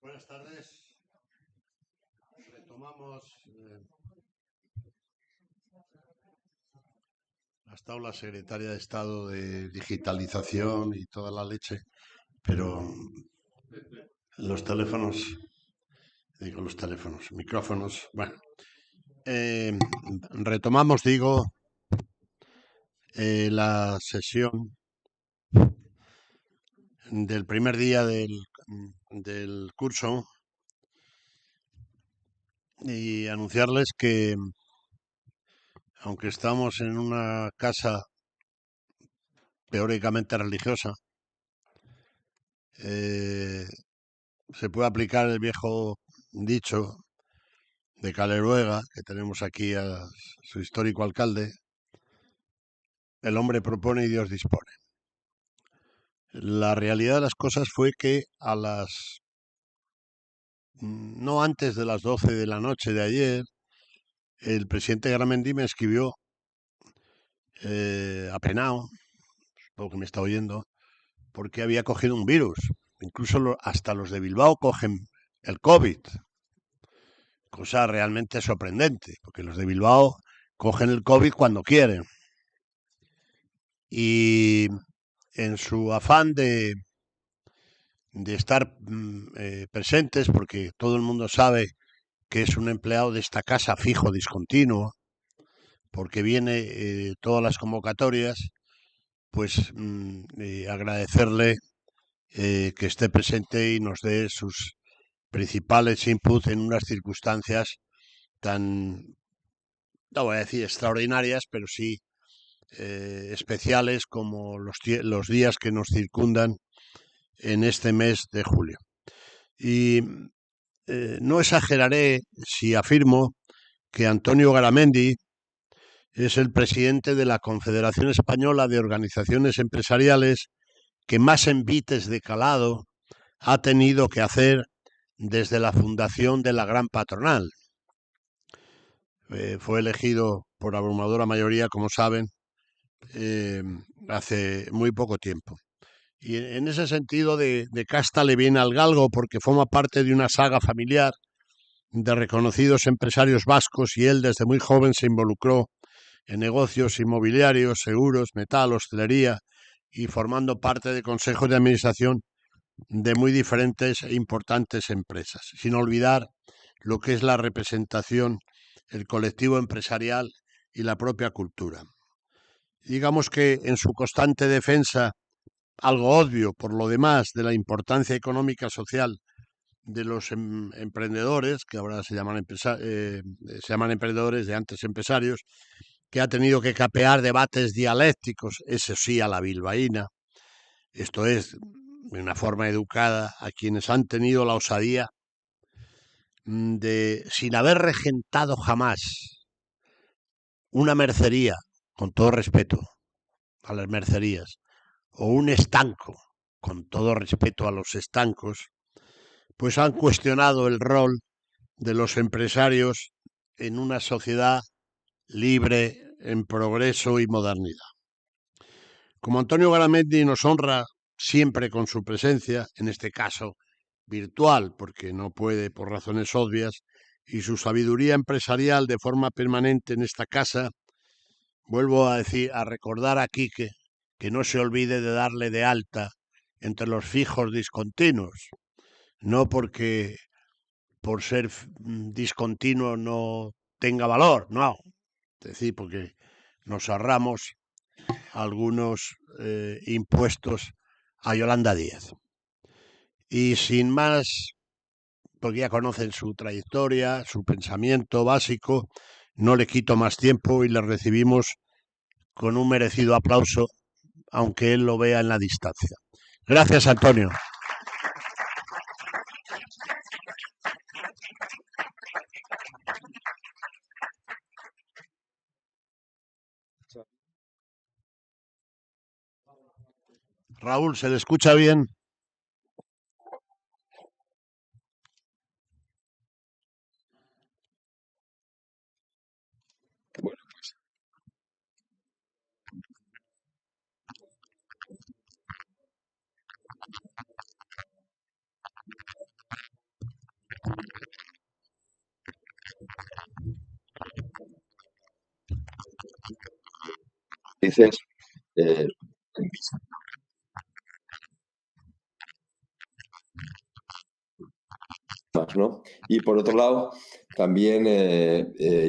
Buenas tardes. Retomamos ha estado la secretaria de Estado de Digitalización y toda la leche, pero micrófonos, bueno, eh, retomamos, digo, la sesión del primer día del curso y anunciarles que, aunque estamos en una casa teóricamente religiosa, se puede aplicar el viejo dicho de Caleruega, que tenemos aquí a su histórico alcalde: el hombre propone y Dios dispone. La realidad de las cosas fue que no antes de las 12 de la noche de ayer, el presidente Garamendi me escribió, apenado, supongo que me está oyendo, porque había cogido un virus. Incluso hasta los de Bilbao cogen el COVID, cosa realmente sorprendente, porque los de Bilbao cogen el COVID cuando quieren. Y en su afán de estar presentes, porque todo el mundo sabe que es un empleado de esta casa fijo, discontinuo, porque viene todas las convocatorias, pues agradecerle que esté presente y nos dé sus principales inputs en unas circunstancias tan, no voy a decir extraordinarias, pero sí especiales, como los días que nos circundan en este mes de julio. Y no exageraré si afirmo que Antonio Garamendi es el presidente de la Confederación Española de Organizaciones Empresariales que más envites de calado ha tenido que hacer desde la fundación de la gran patronal. Fue elegido por abrumadora mayoría, como saben, hace muy poco tiempo. Y en ese sentido de casta le viene al galgo, porque forma parte de una saga familiar de reconocidos empresarios vascos, y él desde muy joven se involucró en negocios inmobiliarios, seguros, metal, hostelería, y formando parte de consejos de administración de muy diferentes e importantes empresas, sin olvidar lo que es la representación, el colectivo empresarial y la propia cultura. Digamos que en su constante defensa, algo obvio por lo demás, de la importancia económica social de los emprendedores, que ahora se llaman emprendedores, de antes empresarios, que ha tenido que capear debates dialécticos, eso sí, a la bilbaína, esto es, de una forma educada, a quienes han tenido la osadía de, sin haber regentado jamás una mercería, con todo respeto a las mercerías, o un estanco, con todo respeto a los estancos, pues han cuestionado el rol de los empresarios en una sociedad libre, en progreso y modernidad. Como Antonio Garamendi nos honra siempre con su presencia, en este caso virtual, porque no puede por razones obvias, y su sabiduría empresarial de forma permanente en esta casa, vuelvo a recordar aquí que no se olvide de darle de alta entre los fijos discontinuos, no porque por ser discontinuo no tenga valor, no, es decir, porque nos ahorramos algunos impuestos a Yolanda Díaz. Y sin más, porque ya conocen su trayectoria, su pensamiento básico, no le quito más tiempo y le recibimos con un merecido aplauso, aunque él lo vea en la distancia. Gracias, Antonio. Raúl, ¿se le escucha bien? dices, ¿no? Y por otro lado, también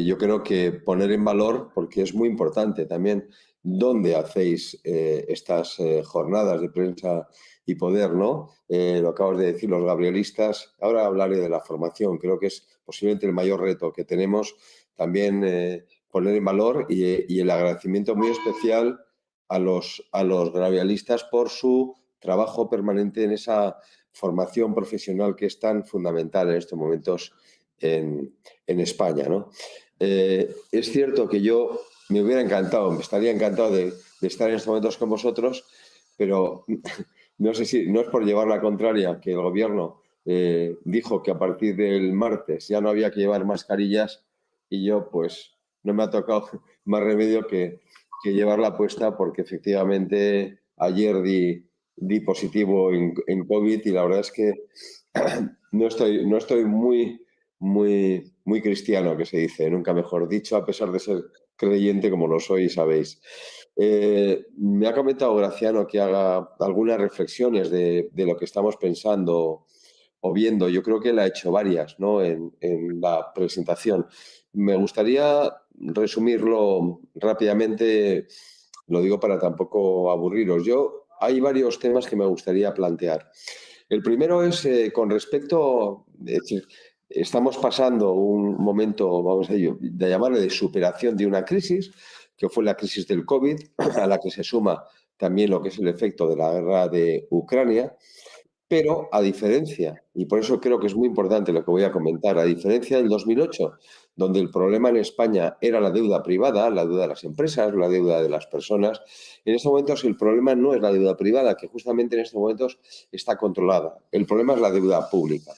yo creo que poner en valor, porque es muy importante también, dónde hacéis estas jornadas de prensa y poder, ¿no? Lo acabas de decir, los gabrielistas. Ahora hablaré de la formación. Creo que es posiblemente el mayor reto que tenemos. También poner en valor y el agradecimiento muy especial a los gabrielistas por su trabajo permanente en esa formación profesional que es tan fundamental en estos momentos en España, ¿no? Es cierto que yo me hubiera encantado, me estaría encantado de estar en estos momentos con vosotros, pero no sé si no es por llevar la contraria que el gobierno dijo que a partir del martes ya no había que llevar mascarillas y yo pues no me ha tocado más remedio que llevarla puesta porque efectivamente ayer di positivo en COVID y la verdad es que no estoy muy cristiano, que se dice, nunca mejor dicho, a pesar de ser creyente como lo soy, sabéis. Me ha comentado Graciano que haga algunas reflexiones de lo que estamos pensando o viendo. Yo creo que él ha hecho varias, ¿no? En la presentación. Me gustaría resumirlo rápidamente, lo digo para tampoco aburriros. Hay varios temas que me gustaría plantear. El primero es con respecto, es decir, estamos pasando un momento, vamos a ello, de llamarle de superación de una crisis, que fue la crisis del COVID, a la que se suma también lo que es el efecto de la guerra de Ucrania. Pero a diferencia, y por eso creo que es muy importante lo que voy a comentar, a diferencia del 2008, donde el problema en España era la deuda privada, la deuda de las empresas, la deuda de las personas, en estos momentos el problema no es la deuda privada, que justamente en estos momentos está controlada. El problema es la deuda pública.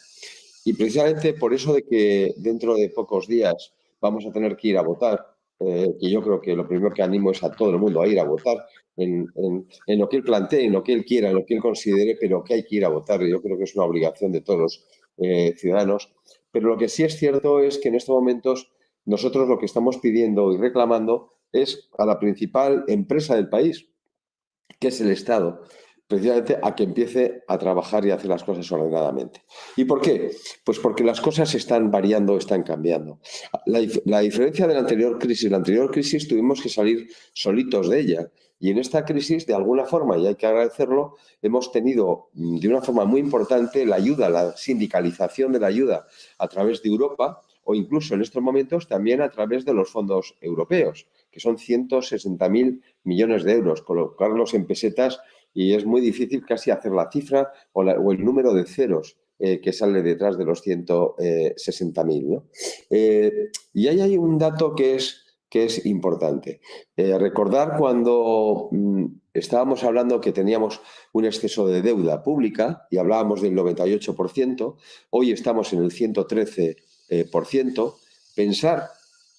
Y precisamente por eso de que dentro de pocos días vamos a tener que ir a votar, que yo creo que lo primero que animo es a todo el mundo a ir a votar en lo que él plantee, en lo que él quiera, en lo que él considere, pero que hay que ir a votar. Yo creo que es una obligación de todos los ciudadanos. Pero lo que sí es cierto es que en estos momentos nosotros lo que estamos pidiendo y reclamando es a la principal empresa del país, que es el Estado, precisamente a que empiece a trabajar y a hacer las cosas ordenadamente. ¿Y por qué? Pues porque las cosas están variando, están cambiando. La diferencia de la anterior crisis tuvimos que salir solitos de ella. Y en esta crisis, de alguna forma, y hay que agradecerlo, hemos tenido de una forma muy importante la ayuda, la sindicalización de la ayuda a través de Europa o incluso en estos momentos también a través de los fondos europeos, que son 160.000 millones de euros, colocarlos en pesetas y es muy difícil casi hacer la cifra o el número de ceros que sale detrás de los 160.000, ¿no? Y ahí hay un dato que es importante. Recordar cuando estábamos hablando que teníamos un exceso de deuda pública y hablábamos del 98%, hoy estamos en el 113%, pensar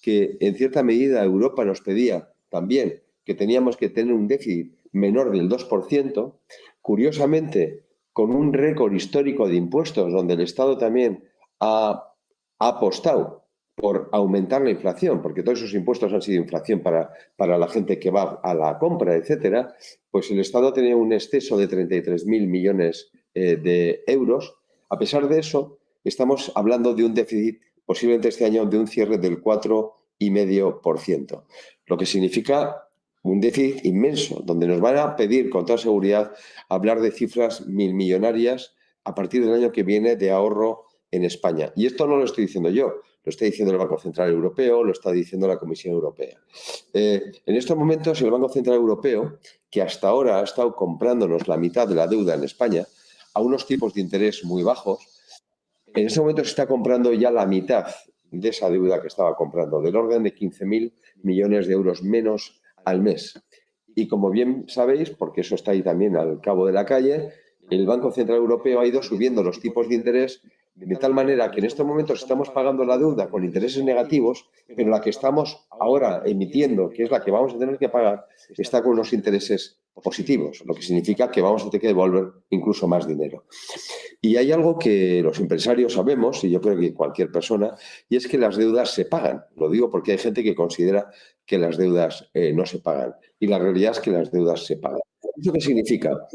que en cierta medida Europa nos pedía también que teníamos que tener un déficit menor del 2%, curiosamente, con un récord histórico de impuestos, donde el Estado también ha apostado por aumentar la inflación, porque todos esos impuestos han sido inflación para la gente que va a la compra, etcétera, pues el Estado tenía un exceso de 33.000 millones de euros. A pesar de eso, estamos hablando de un déficit posiblemente este año de un cierre del 4,5%, lo que significa un déficit inmenso, donde nos van a pedir con toda seguridad hablar de cifras milmillonarias a partir del año que viene de ahorro en España. Y esto no lo estoy diciendo yo, lo está diciendo el Banco Central Europeo, lo está diciendo la Comisión Europea. En estos momentos el Banco Central Europeo, que hasta ahora ha estado comprándonos la mitad de la deuda en España a unos tipos de interés muy bajos, en este momento se está comprando ya la mitad de esa deuda que estaba comprando, del orden de 15.000 millones de euros menos al mes. Y como bien sabéis, porque eso está ahí también al cabo de la calle, el Banco Central Europeo ha ido subiendo los tipos de interés de tal manera que en estos momentos estamos pagando la deuda con intereses negativos, pero la que estamos ahora emitiendo, que es la que vamos a tener que pagar, está con unos intereses positivos, lo que significa que vamos a tener que devolver incluso más dinero. Y hay algo que los empresarios sabemos, y yo creo que cualquier persona, y es que las deudas se pagan. Lo digo porque hay gente que considera que las deudas no se pagan. Y la realidad es que las deudas se pagan. ¿Eso qué significa?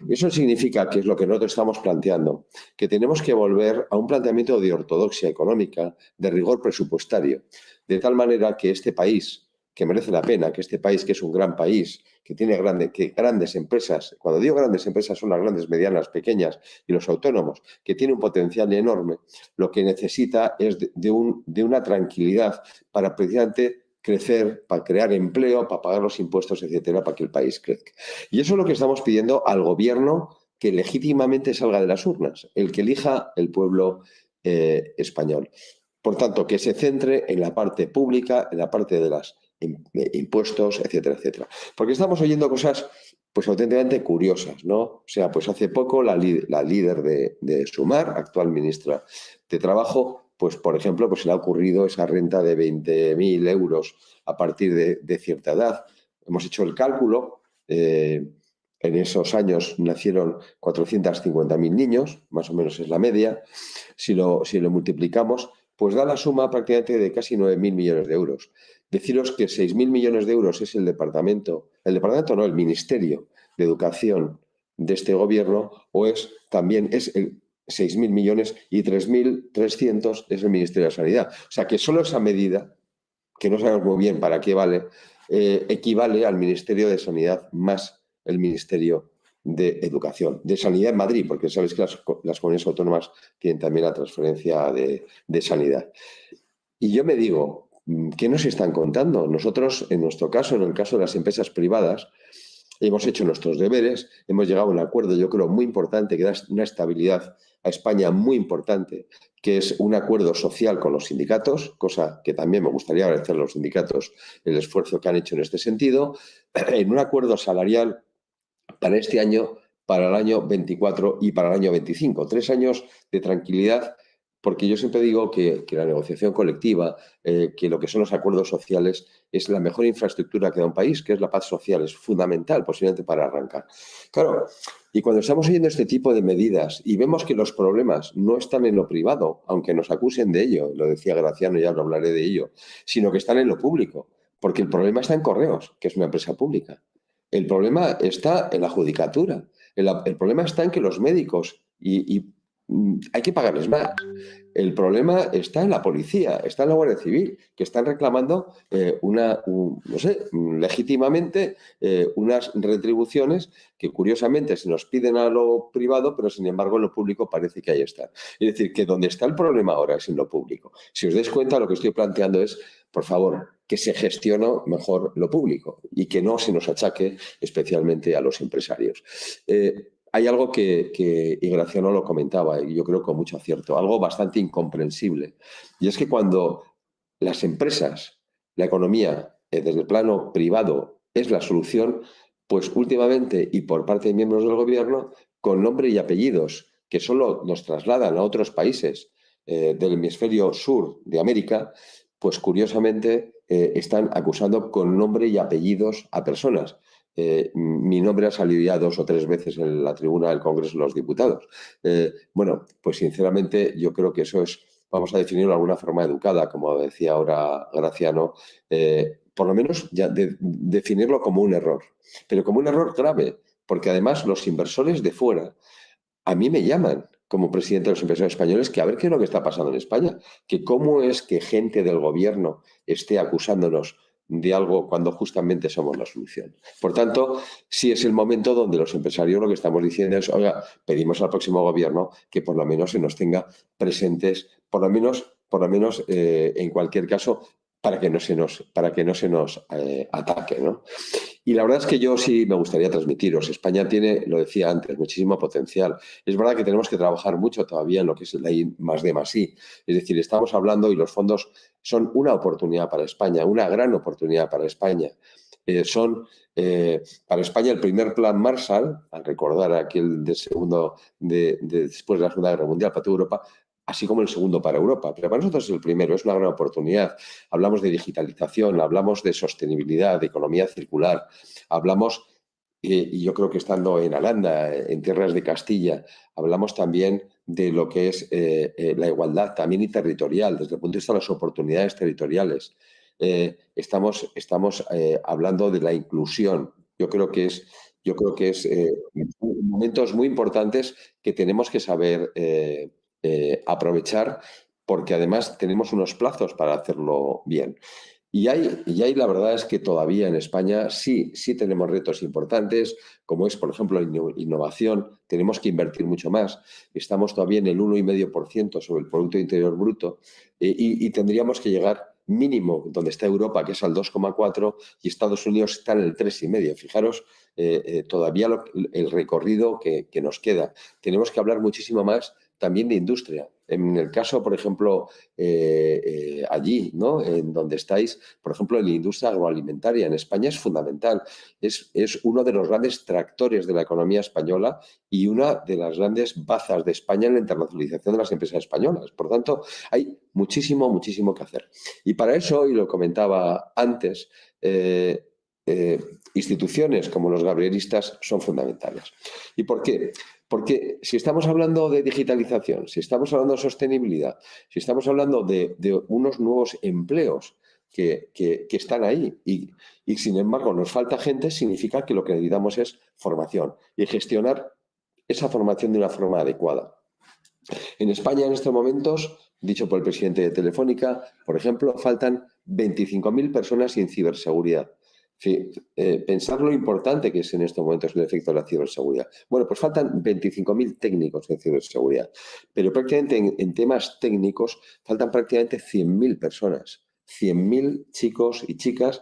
Eso significa, que es lo que nosotros estamos planteando, que tenemos que volver a un planteamiento de ortodoxia económica, de rigor presupuestario, de tal manera que este país, que merece la pena, que este país, que es un gran país, que tiene grandes empresas, cuando digo grandes empresas son las grandes, medianas, pequeñas y los autónomos, que tiene un potencial enorme, lo que necesita es de una tranquilidad para precisamente crecer, para crear empleo, para pagar los impuestos, etcétera, para que el país crezca. Y eso es lo que estamos pidiendo al gobierno, que legítimamente salga de las urnas, el que elija el pueblo español. Por tanto, que se centre en la parte pública, en la parte de los impuestos, etcétera, etcétera. Porque estamos oyendo cosas pues auténticamente curiosas, ¿no? O sea, pues hace poco la líder de Sumar, actual ministra de Trabajo, pues por ejemplo, pues se le ha ocurrido esa renta de 20.000 euros a partir de cierta edad. Hemos hecho el cálculo. En esos años nacieron 450.000 niños, más o menos es la media. Si lo multiplicamos, pues da la suma prácticamente de casi 9.000 millones de euros. Deciros que 6.000 millones de euros es el departamento no, el Ministerio de Educación de este gobierno, o también es el 6.000 millones y 3.300 es el Ministerio de Sanidad. O sea que solo esa medida, que no sabemos muy bien para qué vale, equivale al Ministerio de Sanidad más el Ministerio de Educación, de Sanidad en Madrid, porque sabéis que las comunidades autónomas tienen también la transferencia de sanidad. Y yo me digo, ¿qué nos están contando? Nosotros, en nuestro caso, en el caso de las empresas privadas, hemos hecho nuestros deberes, hemos llegado a un acuerdo, yo creo, muy importante, que da una estabilidad a España muy importante, que es un acuerdo social con los sindicatos, cosa que también me gustaría agradecer a los sindicatos el esfuerzo que han hecho en este sentido, en un acuerdo salarial para este año, para el año 24 y para el año 25. 3 años de tranquilidad, porque yo siempre digo que la negociación colectiva, que lo que son los acuerdos sociales, es la mejor infraestructura que da un país, que es la paz social, es fundamental posiblemente para arrancar. Claro, y cuando estamos oyendo este tipo de medidas y vemos que los problemas no están en lo privado, aunque nos acusen de ello, lo decía Graciano, ya lo hablaré de ello, sino que están en lo público, porque el problema está en Correos, que es una empresa pública. El problema está en la judicatura. El problema está en que los médicos hay que pagarles más. El problema está en la policía, está en la Guardia Civil, que están reclamando no sé, legítimamente unas retribuciones que curiosamente se nos piden a lo privado, pero sin embargo en lo público parece que ahí están. Es decir, que donde está el problema ahora es en lo público. Si os dais cuenta, lo que estoy planteando es, por favor, que se gestione mejor lo público y que no se nos achaque especialmente a los empresarios. Hay algo y Graciano lo comentaba, y yo creo con mucho acierto, algo bastante incomprensible. Y es que cuando las empresas, la economía, desde el plano privado, es la solución, pues últimamente, y por parte de miembros del gobierno, con nombre y apellidos que solo nos trasladan a otros países del hemisferio sur de América, pues curiosamente están acusando con nombre y apellidos a personas. Mi nombre ha salido ya 2 o 3 veces en la tribuna del Congreso de los Diputados. Bueno, pues sinceramente yo creo que eso es, vamos a definirlo de alguna forma educada, como decía ahora Graciano, por lo menos ya definirlo como un error, pero como un error grave, porque además los inversores de fuera a mí me llaman como presidente de los inversores españoles que a ver qué es lo que está pasando en España, que cómo es que gente del gobierno esté acusándonos de algo cuando justamente somos la solución. Por tanto, sí es el momento donde los empresarios lo que estamos diciendo es, oiga, pedimos al próximo gobierno que por lo menos se nos tenga presentes, por lo menos en cualquier caso, para que no se nos ataque, ¿no? Y la verdad es que yo sí me gustaría transmitiros. España tiene, lo decía antes, muchísimo potencial. Es verdad que tenemos que trabajar mucho todavía en lo que es la I+D+I. Es decir, estamos hablando y los fondos son una oportunidad para España, una gran oportunidad para España. Son para España el primer plan Marshall, al recordar aquel después de la Segunda Guerra Mundial para toda Europa, así como el segundo para Europa. Pero para nosotros es el primero, es una gran oportunidad. Hablamos de digitalización, hablamos de sostenibilidad, de economía circular, hablamos, y yo creo que estando en Aranda, en tierras de Castilla, hablamos también de lo que es la igualdad también y territorial, desde el punto de vista de las oportunidades territoriales. estamos hablando de la inclusión. Yo creo que es momentos muy importantes que tenemos que saber aprovechar, porque además tenemos unos plazos para hacerlo bien. Y hay la verdad es que todavía en España sí tenemos retos importantes, como es, por ejemplo, la innovación. Tenemos que invertir mucho más. Estamos todavía en el 1,5% sobre el Producto Interior Bruto, y tendríamos que llegar mínimo donde está Europa, que es al 2,4, y Estados Unidos está en el 3,5. Fijaros todavía el recorrido que nos queda. Tenemos que hablar muchísimo más también de industria. En el caso, por ejemplo, allí, ¿no?, en donde estáis, por ejemplo, en la industria agroalimentaria en España es fundamental. Es uno de los grandes tractores de la economía española y una de las grandes bazas de España en la internacionalización de las empresas españolas. Por tanto, hay muchísimo, muchísimo que hacer. Y para eso, y lo comentaba antes, instituciones como los gabrielistas son fundamentales. ¿Y por qué? Porque si estamos hablando de digitalización, si estamos hablando de sostenibilidad, si estamos hablando de unos nuevos empleos que están ahí y sin embargo nos falta gente, significa que lo que necesitamos es formación y gestionar esa formación de una forma adecuada. En España en estos momentos, dicho por el presidente de Telefónica, por ejemplo, faltan 25.000 personas sin ciberseguridad. Sí, pensar lo importante que es en estos momentos el efecto de la ciberseguridad. Bueno, pues faltan 25.000 técnicos en ciberseguridad, pero prácticamente en temas técnicos faltan prácticamente 100.000 personas. 100.000 chicos y chicas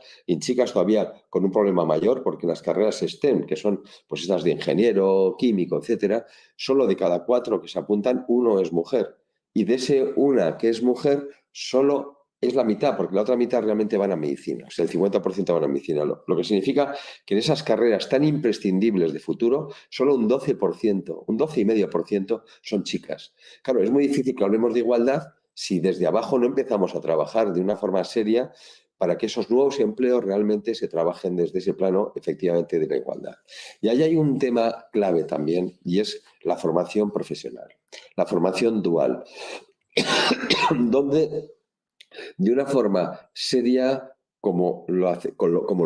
todavía con un problema mayor, porque las carreras STEM, que son pues estas de ingeniero, químico, etcétera, solo de cada 4 que se apuntan, uno es mujer. Y de ese una que es mujer, solo es la mitad, porque la otra mitad realmente van a medicina. O sea, el 50% van a medicina. Lo que significa que en esas carreras tan imprescindibles de futuro, solo un 12%, un 12,5% son chicas. Claro, es muy difícil que hablemos de igualdad si desde abajo no empezamos a trabajar de una forma seria para que esos nuevos empleos realmente se trabajen desde ese plano, efectivamente, de la igualdad. Y ahí hay un tema clave también, y es la formación profesional, la formación dual, donde de una forma seria, como lo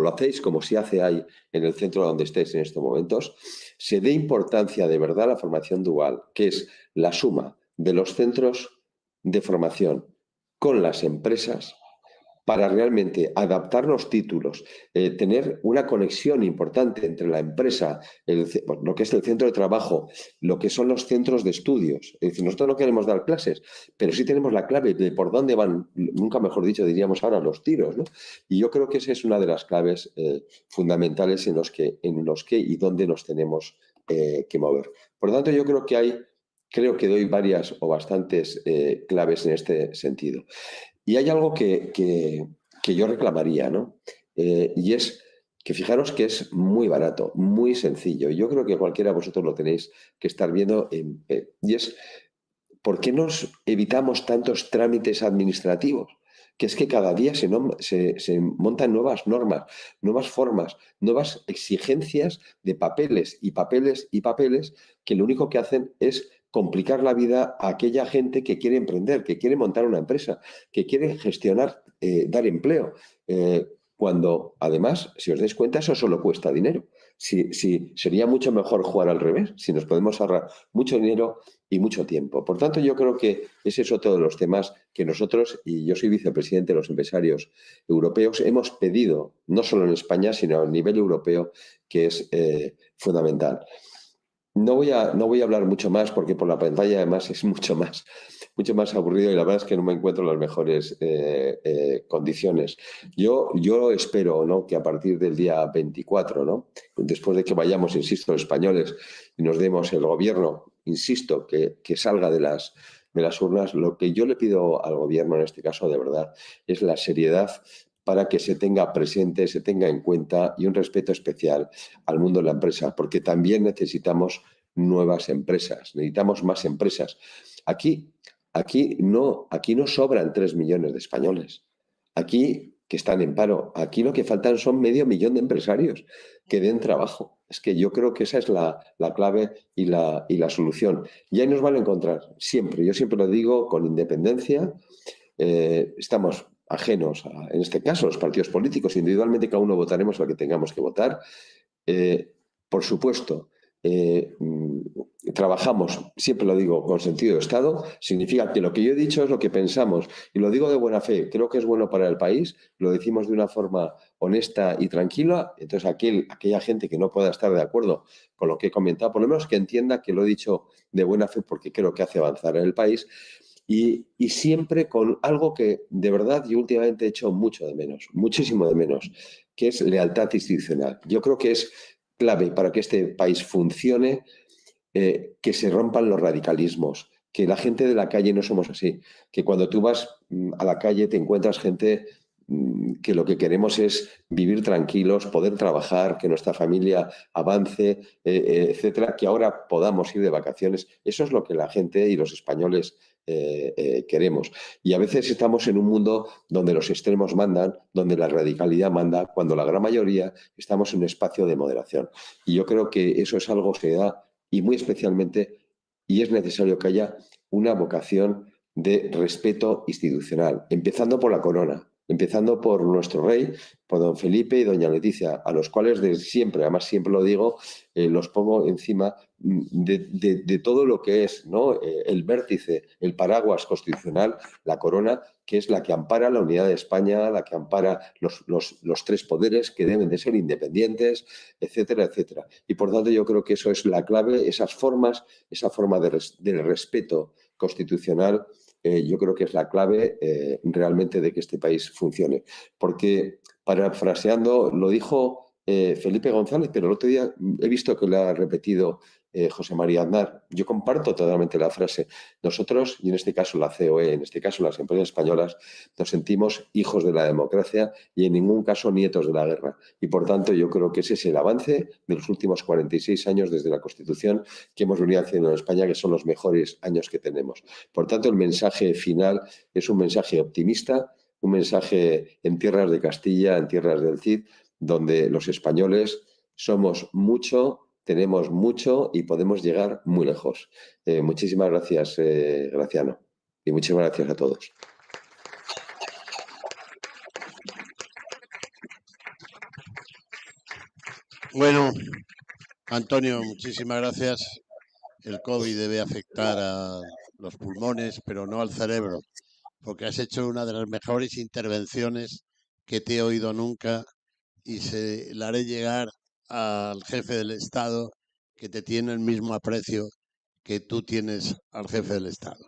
hacéis, como se hace ahí en el centro donde estéis en estos momentos, se dé importancia de verdad a la formación dual, que es la suma de los centros de formación con las empresas para realmente adaptar los títulos, tener una conexión importante entre la empresa, lo que es el centro de trabajo, lo que son los centros de estudios. Es decir, nosotros no queremos dar clases, pero sí tenemos la clave de por dónde van, nunca mejor dicho, diríamos ahora, los tiros, ¿no? Y yo creo que esa es una de las claves fundamentales en los que y dónde nos tenemos que mover. Por lo tanto, yo creo que doy varias o bastantes claves en este sentido. Y hay algo que yo reclamaría, ¿no? Y es que fijaros que es muy barato, muy sencillo. Yo creo que cualquiera de vosotros lo tenéis que estar viendo. Y es, ¿por qué nos evitamos tantos trámites administrativos? Que es que cada día se montan nuevas normas, nuevas formas, nuevas exigencias de papeles y papeles y papeles que lo único que hacen es complicar la vida a aquella gente que quiere emprender, que quiere montar una empresa, que quiere gestionar, dar empleo. Cuando, además, si os dais cuenta, eso solo cuesta dinero. Sería mucho mejor jugar al revés, si nos podemos ahorrar mucho dinero y mucho tiempo. Por tanto, yo creo que ese es otro de los temas que nosotros, y yo soy vicepresidente de los empresarios europeos, hemos pedido, no solo en España, sino a nivel europeo, que es fundamental. No voy a hablar mucho más porque por la pantalla además es mucho más aburrido y la verdad es que no me encuentro en las mejores condiciones. Yo espero, ¿no?, que a partir del día 24, ¿no?, después de que vayamos, insisto, los españoles y nos demos el gobierno, insisto, que salga de las urnas, lo que yo le pido al gobierno en este caso de verdad es la seriedad para que se tenga presente, se tenga en cuenta y un respeto especial al mundo de la empresa, porque también necesitamos nuevas empresas, necesitamos más empresas. Aquí no sobran 3 millones de españoles. Aquí que están en paro, aquí lo que faltan son 500.000 de empresarios que den trabajo. Es que yo creo que esa es la clave y la solución. Y ahí nos van a encontrar siempre. Yo siempre lo digo con independencia. Estamos ajenos, en este caso, los partidos políticos. Individualmente cada uno votaremos lo que tengamos que votar. Por supuesto, trabajamos, siempre lo digo, con sentido de Estado. Significa que lo que yo he dicho es lo que pensamos y lo digo de buena fe. Creo que es bueno para el país, lo decimos de una forma honesta y tranquila. Entonces, aquella gente que no pueda estar de acuerdo con lo que he comentado, por lo menos que entienda que lo he dicho de buena fe porque creo que hace avanzar en el país. Y siempre con algo que de verdad yo últimamente he hecho mucho de menos, muchísimo de menos, que es lealtad institucional. Yo creo que es clave para que este país funcione, que se rompan los radicalismos, que la gente de la calle no somos así, que cuando tú vas a la calle te encuentras gente que lo que queremos es vivir tranquilos, poder trabajar, que nuestra familia avance, etcétera, que ahora podamos ir de vacaciones. Eso es lo que la gente y los españoles queremos. Y a veces estamos en un mundo donde los extremos mandan, donde la radicalidad manda, cuando la gran mayoría estamos en un espacio de moderación. Y yo creo que eso es algo que da, y muy especialmente, y es necesario que haya una vocación de respeto institucional, empezando por la corona, empezando por nuestro rey, por don Felipe y doña Leticia, a los cuales de siempre, además siempre lo digo, los pongo encima de todo lo que es, ¿no? El vértice, el paraguas constitucional, la corona, que es la que ampara la unidad de España, la que ampara los tres poderes que deben de ser independientes, etcétera, etcétera. Y por tanto yo creo que eso es la clave, esas formas, esa forma del respeto constitucional, yo creo que es la clave realmente de que este país funcione. Porque, parafraseando, lo dijo Felipe González, pero el otro día he visto que lo ha repetido José María Aznar. Yo comparto totalmente la frase. Nosotros, y en este caso la COE, en este caso las empresas españolas, nos sentimos hijos de la democracia y en ningún caso nietos de la guerra. Y por tanto yo creo que ese es el avance de los últimos 46 años desde la Constitución que hemos venido haciendo en España, que son los mejores años que tenemos. Por tanto, el mensaje final es un mensaje optimista, un mensaje en tierras de Castilla, en tierras del Cid, donde los españoles somos mucho, tenemos mucho y podemos llegar muy lejos. Muchísimas gracias, Graciano, y muchísimas gracias a todos. Bueno, Antonio, muchísimas gracias. El COVID debe afectar a los pulmones, pero no al cerebro, porque has hecho una de las mejores intervenciones que te he oído nunca y se la haré llegar al jefe del Estado, que te tiene el mismo aprecio que tú tienes al jefe del Estado.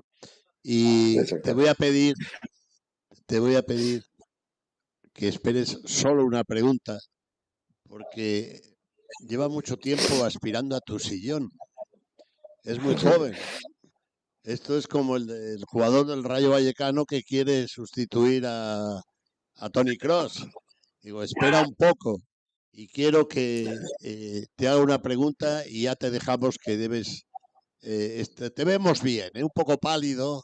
Y te voy a pedir que esperes solo una pregunta, porque lleva mucho tiempo aspirando a tu sillón. Es muy joven. Esto es como el jugador del Rayo Vallecano que quiere sustituir a Toni Kroos. Digo, espera un poco y quiero que te haga una pregunta y ya te dejamos que debes. Te vemos bien, un poco pálido,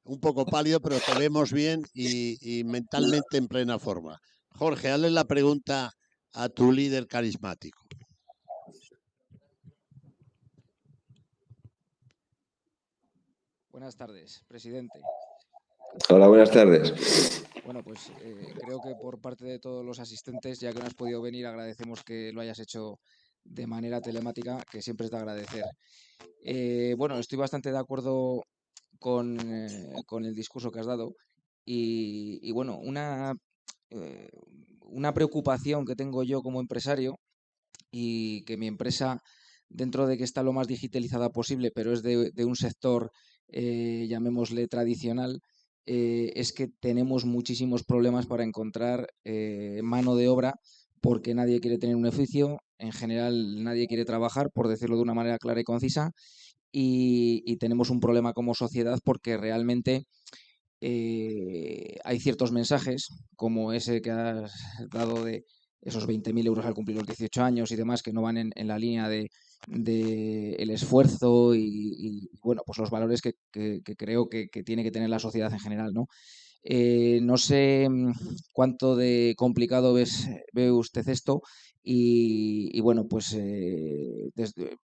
pero te vemos bien y mentalmente en plena forma. Jorge, hazle la pregunta a tu líder carismático. Buenas tardes, presidente. Hola, buenas tardes. Bueno, pues creo que por parte de todos los asistentes, ya que no has podido venir, agradecemos que lo hayas hecho de manera telemática, que siempre es de agradecer. Bueno, estoy bastante de acuerdo con el discurso que has dado y bueno, eh, una preocupación que tengo yo como empresario y que mi empresa, dentro de que está lo más digitalizada posible, pero es de un sector, llamémosle tradicional, es que tenemos muchísimos problemas para encontrar mano de obra porque nadie quiere tener un oficio, en general nadie quiere trabajar, por decirlo de una manera clara y concisa, y tenemos un problema como sociedad porque realmente hay ciertos mensajes, como ese que has dado de esos 20.000 euros al cumplir los 18 años y demás, que no van en la línea de el esfuerzo bueno, pues los valores que creo que tiene que tener la sociedad en general, ¿no? No sé cuánto de complicado ve usted esto y bueno, pues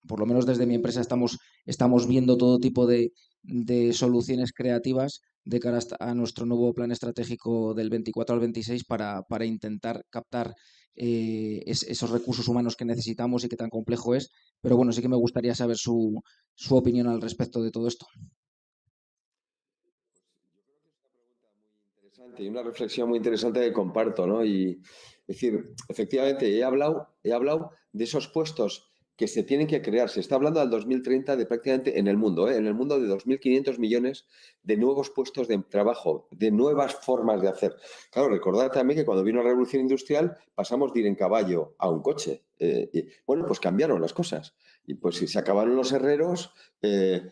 por lo menos desde mi empresa estamos viendo todo tipo de soluciones creativas de cara a nuestro nuevo plan estratégico del 24 al 26 para intentar captar esos recursos humanos que necesitamos y que tan complejo es. Pero bueno, sí que me gustaría saber su opinión al respecto de todo esto. Interesante, y una reflexión muy interesante que comparto, ¿no? Y es decir, efectivamente, he hablado de esos puestos que se tienen que crear. Se está hablando al 2030 de prácticamente en el mundo, ¿eh? En el mundo de 2.500 millones de nuevos puestos de trabajo, de nuevas formas de hacer. Claro, recordad también que cuando vino la revolución industrial pasamos de ir en caballo a un coche. Y, bueno, pues cambiaron las cosas. Y pues se acabaron los herreros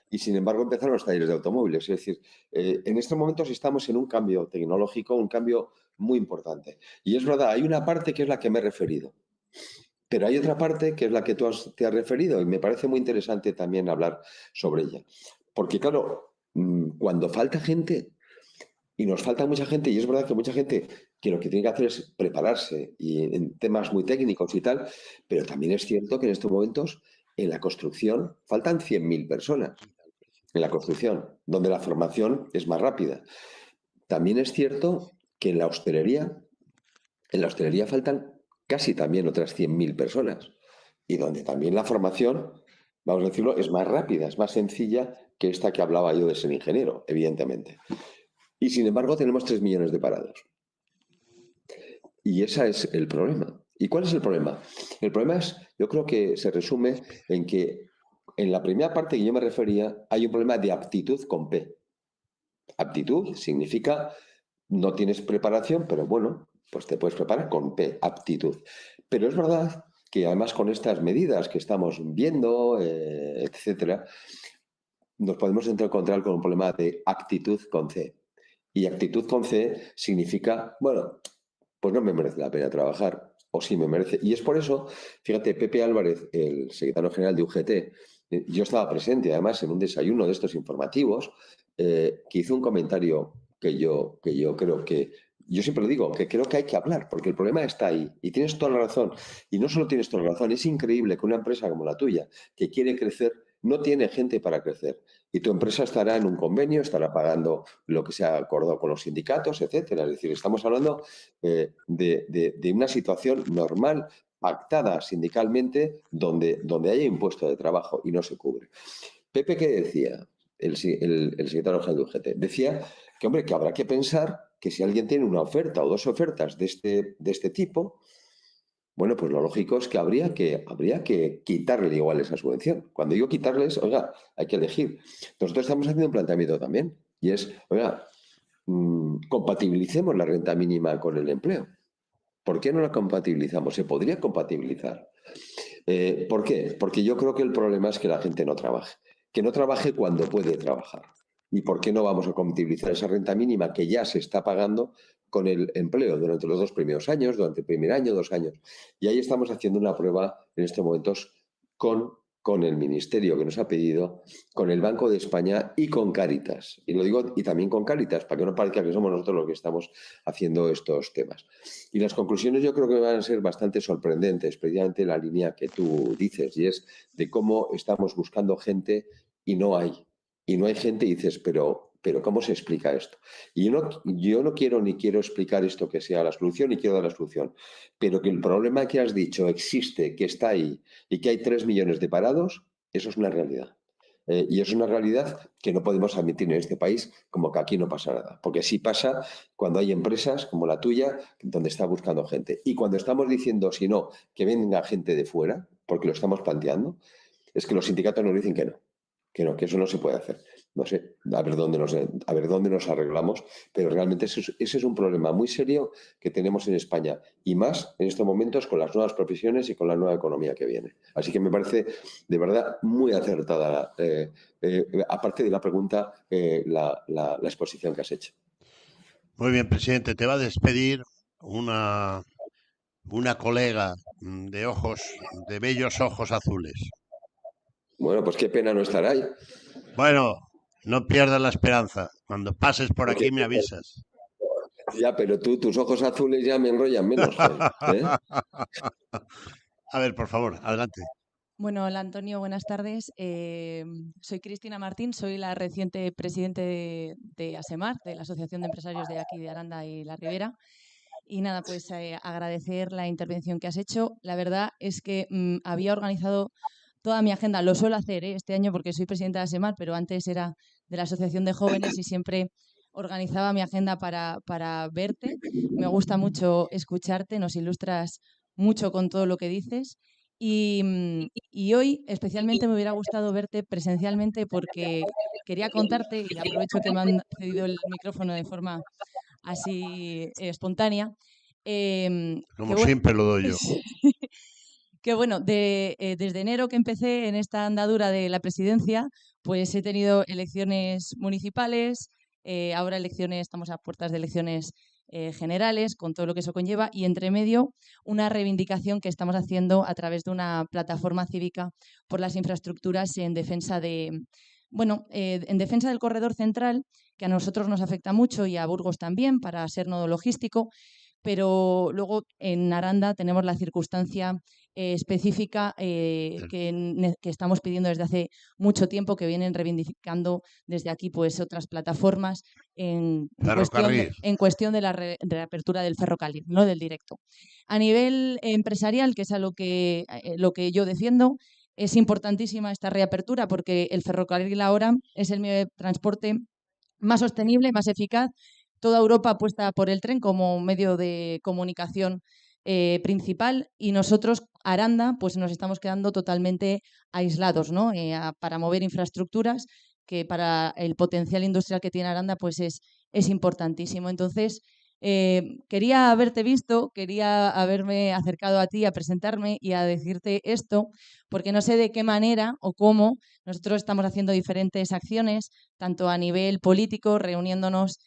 y sin embargo empezaron los talleres de automóviles. Es decir, en estos momentos estamos en un cambio tecnológico, un cambio muy importante. Y es verdad, hay una parte que es la que me he referido, pero hay otra parte que es la que te has referido y me parece muy interesante también hablar sobre ella. Porque claro, cuando falta gente, y nos falta mucha gente, y es verdad que mucha gente que lo que tiene que hacer es prepararse y en temas muy técnicos y tal, pero también es cierto que en estos momentos en la construcción faltan 100.000 personas en la construcción, donde la formación es más rápida. También es cierto que en la hostelería faltan casi también otras 100.000 personas y donde también la formación, vamos a decirlo, es más rápida, es más sencilla que esta que hablaba yo de ser ingeniero, evidentemente. Y sin embargo tenemos 3 millones de parados. Y ese es el problema. ¿Y cuál es el problema? El problema es, yo creo que se resume en que en la primera parte que yo me refería hay un problema de aptitud con P. Aptitud significa no tienes preparación, pero bueno, pues te puedes preparar con P, aptitud. Pero es verdad que además con estas medidas que estamos viendo, etcétera, nos podemos encontrar con un problema de actitud con C. Y actitud con C significa, bueno, pues no me merece la pena trabajar, o sí me merece. Y es por eso, fíjate, Pepe Álvarez, el secretario general de UGT, yo estaba presente además en un desayuno de estos informativos, que hizo un comentario que yo creo que, yo siempre lo digo, que creo que hay que hablar, porque el problema está ahí. Y tienes toda la razón. Y no solo tienes toda la razón, es increíble que una empresa como la tuya, que quiere crecer, no tiene gente para crecer. Y tu empresa estará en un convenio, estará pagando lo que se ha acordado con los sindicatos, etcétera. Es decir, estamos hablando de una situación normal, pactada sindicalmente, donde haya impuesto de trabajo y no se cubre. Pepe, ¿qué decía? El secretario general de UGT. Decía que, hombre, que habrá que pensar que si alguien tiene una oferta o dos ofertas de este tipo, bueno, pues lo lógico es que habría que quitarle igual esa subvención. Cuando digo quitarles, oiga, hay que elegir. Nosotros estamos haciendo un planteamiento también, y es, oiga, compatibilicemos la renta mínima con el empleo. ¿Por qué no la compatibilizamos? Se podría compatibilizar. ¿Por qué? Porque yo creo que el problema es que la gente no trabaje. Que no trabaje cuando puede trabajar. ¿Y por qué no vamos a compatibilizar esa renta mínima que ya se está pagando con el empleo durante los 2 primeros años, durante el primer año, 2 años? Y ahí estamos haciendo una prueba en estos momentos con el ministerio que nos ha pedido, con el Banco de España y con Cáritas. Y lo digo, y también con Cáritas, para que no parezca que somos nosotros los que estamos haciendo estos temas. Y las conclusiones yo creo que van a ser bastante sorprendentes, precisamente la línea que tú dices, y es de cómo estamos buscando gente y no hay. Y no hay gente y dices, pero ¿cómo se explica esto? Y yo no quiero ni quiero explicar esto que sea la solución, ni quiero dar la solución, pero que el problema que has dicho existe, que está ahí y que hay 3 millones de parados, eso es una realidad. Y es una realidad que no podemos admitir en este país como que aquí no pasa nada. Porque sí pasa cuando hay empresas como la tuya donde está buscando gente. Y cuando estamos diciendo, si no, que venga gente de fuera, porque lo estamos planteando, es que los sindicatos nos dicen que no, que eso no se puede hacer. No sé, a ver dónde nos arreglamos, pero realmente ese es un problema muy serio que tenemos en España y más en estos momentos con las nuevas profesiones y con la nueva economía que viene. Así que me parece de verdad muy acertada, aparte de la pregunta, la exposición que has hecho. Muy bien, presidente. Te va a despedir una colega de bellos ojos azules. Bueno, pues qué pena no estar ahí. Bueno, no pierdas la esperanza. Cuando pases por Porque, aquí me avisas. ya, pero tus ojos azules ya me enrollan menos, joder, ¿eh? A ver, por favor, adelante. Bueno, hola Antonio, buenas tardes. Soy Cristina Martín, soy la reciente presidente de ASEMAR, de la Asociación de Empresarios de aquí de Aranda y La Ribera. Y nada, pues agradecer la intervención que has hecho. La verdad es que había organizado toda mi agenda, lo suelo hacer este año porque soy presidenta de ASEMAR, pero antes era de la Asociación de Jóvenes y siempre organizaba mi agenda para verte. Me gusta mucho escucharte, nos ilustras mucho con todo lo que dices. Y hoy especialmente me hubiera gustado verte presencialmente porque quería contarte, y aprovecho que me han cedido el micrófono de forma así espontánea, que Como bueno, siempre lo doy yo. que bueno, desde enero que empecé en esta andadura de la presidencia, pues he tenido elecciones municipales, ahora elecciones, estamos a puertas de elecciones generales, con todo lo que eso conlleva, y entre medio una reivindicación que estamos haciendo a través de una plataforma cívica por las infraestructuras en defensa en defensa del corredor central, que a nosotros nos afecta mucho y a Burgos también, para ser nodo logístico, pero luego en Aranda tenemos la circunstancia específica que estamos pidiendo desde hace mucho tiempo, que vienen reivindicando desde aquí pues otras plataformas Ferrocarril. en cuestión de la reapertura del ferrocarril, no del directo. A nivel empresarial, que es a lo que yo defiendo, es importantísima esta reapertura porque el ferrocarril ahora es el medio de transporte más sostenible, más eficaz. Toda Europa apuesta por el tren como medio de comunicación principal y nosotros, Aranda, pues nos estamos quedando totalmente aislados, ¿no? Para mover infraestructuras, que para el potencial industrial que tiene Aranda pues es importantísimo. Entonces, quería haberte visto, quería haberme acercado a ti a presentarme y a decirte esto, porque no sé de qué manera o cómo nosotros estamos haciendo diferentes acciones, tanto a nivel político, reuniéndonos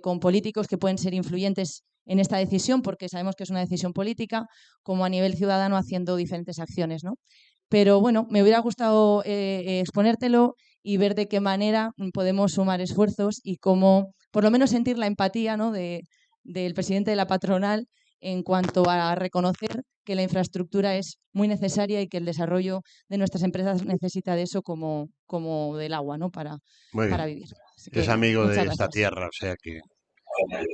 con políticos que pueden ser influyentes en esta decisión, porque sabemos que es una decisión política, como a nivel ciudadano haciendo diferentes acciones, ¿no? Pero bueno, me hubiera gustado exponértelo y ver de qué manera podemos sumar esfuerzos y cómo, por lo menos sentir la empatía, ¿no? del presidente de la patronal en cuanto a reconocer que la infraestructura es muy necesaria y que el desarrollo de nuestras empresas necesita de eso como del agua, ¿no? Muy Para bien. vivir. Así Es que amigo muchas de esta gracias. tierra, o sea que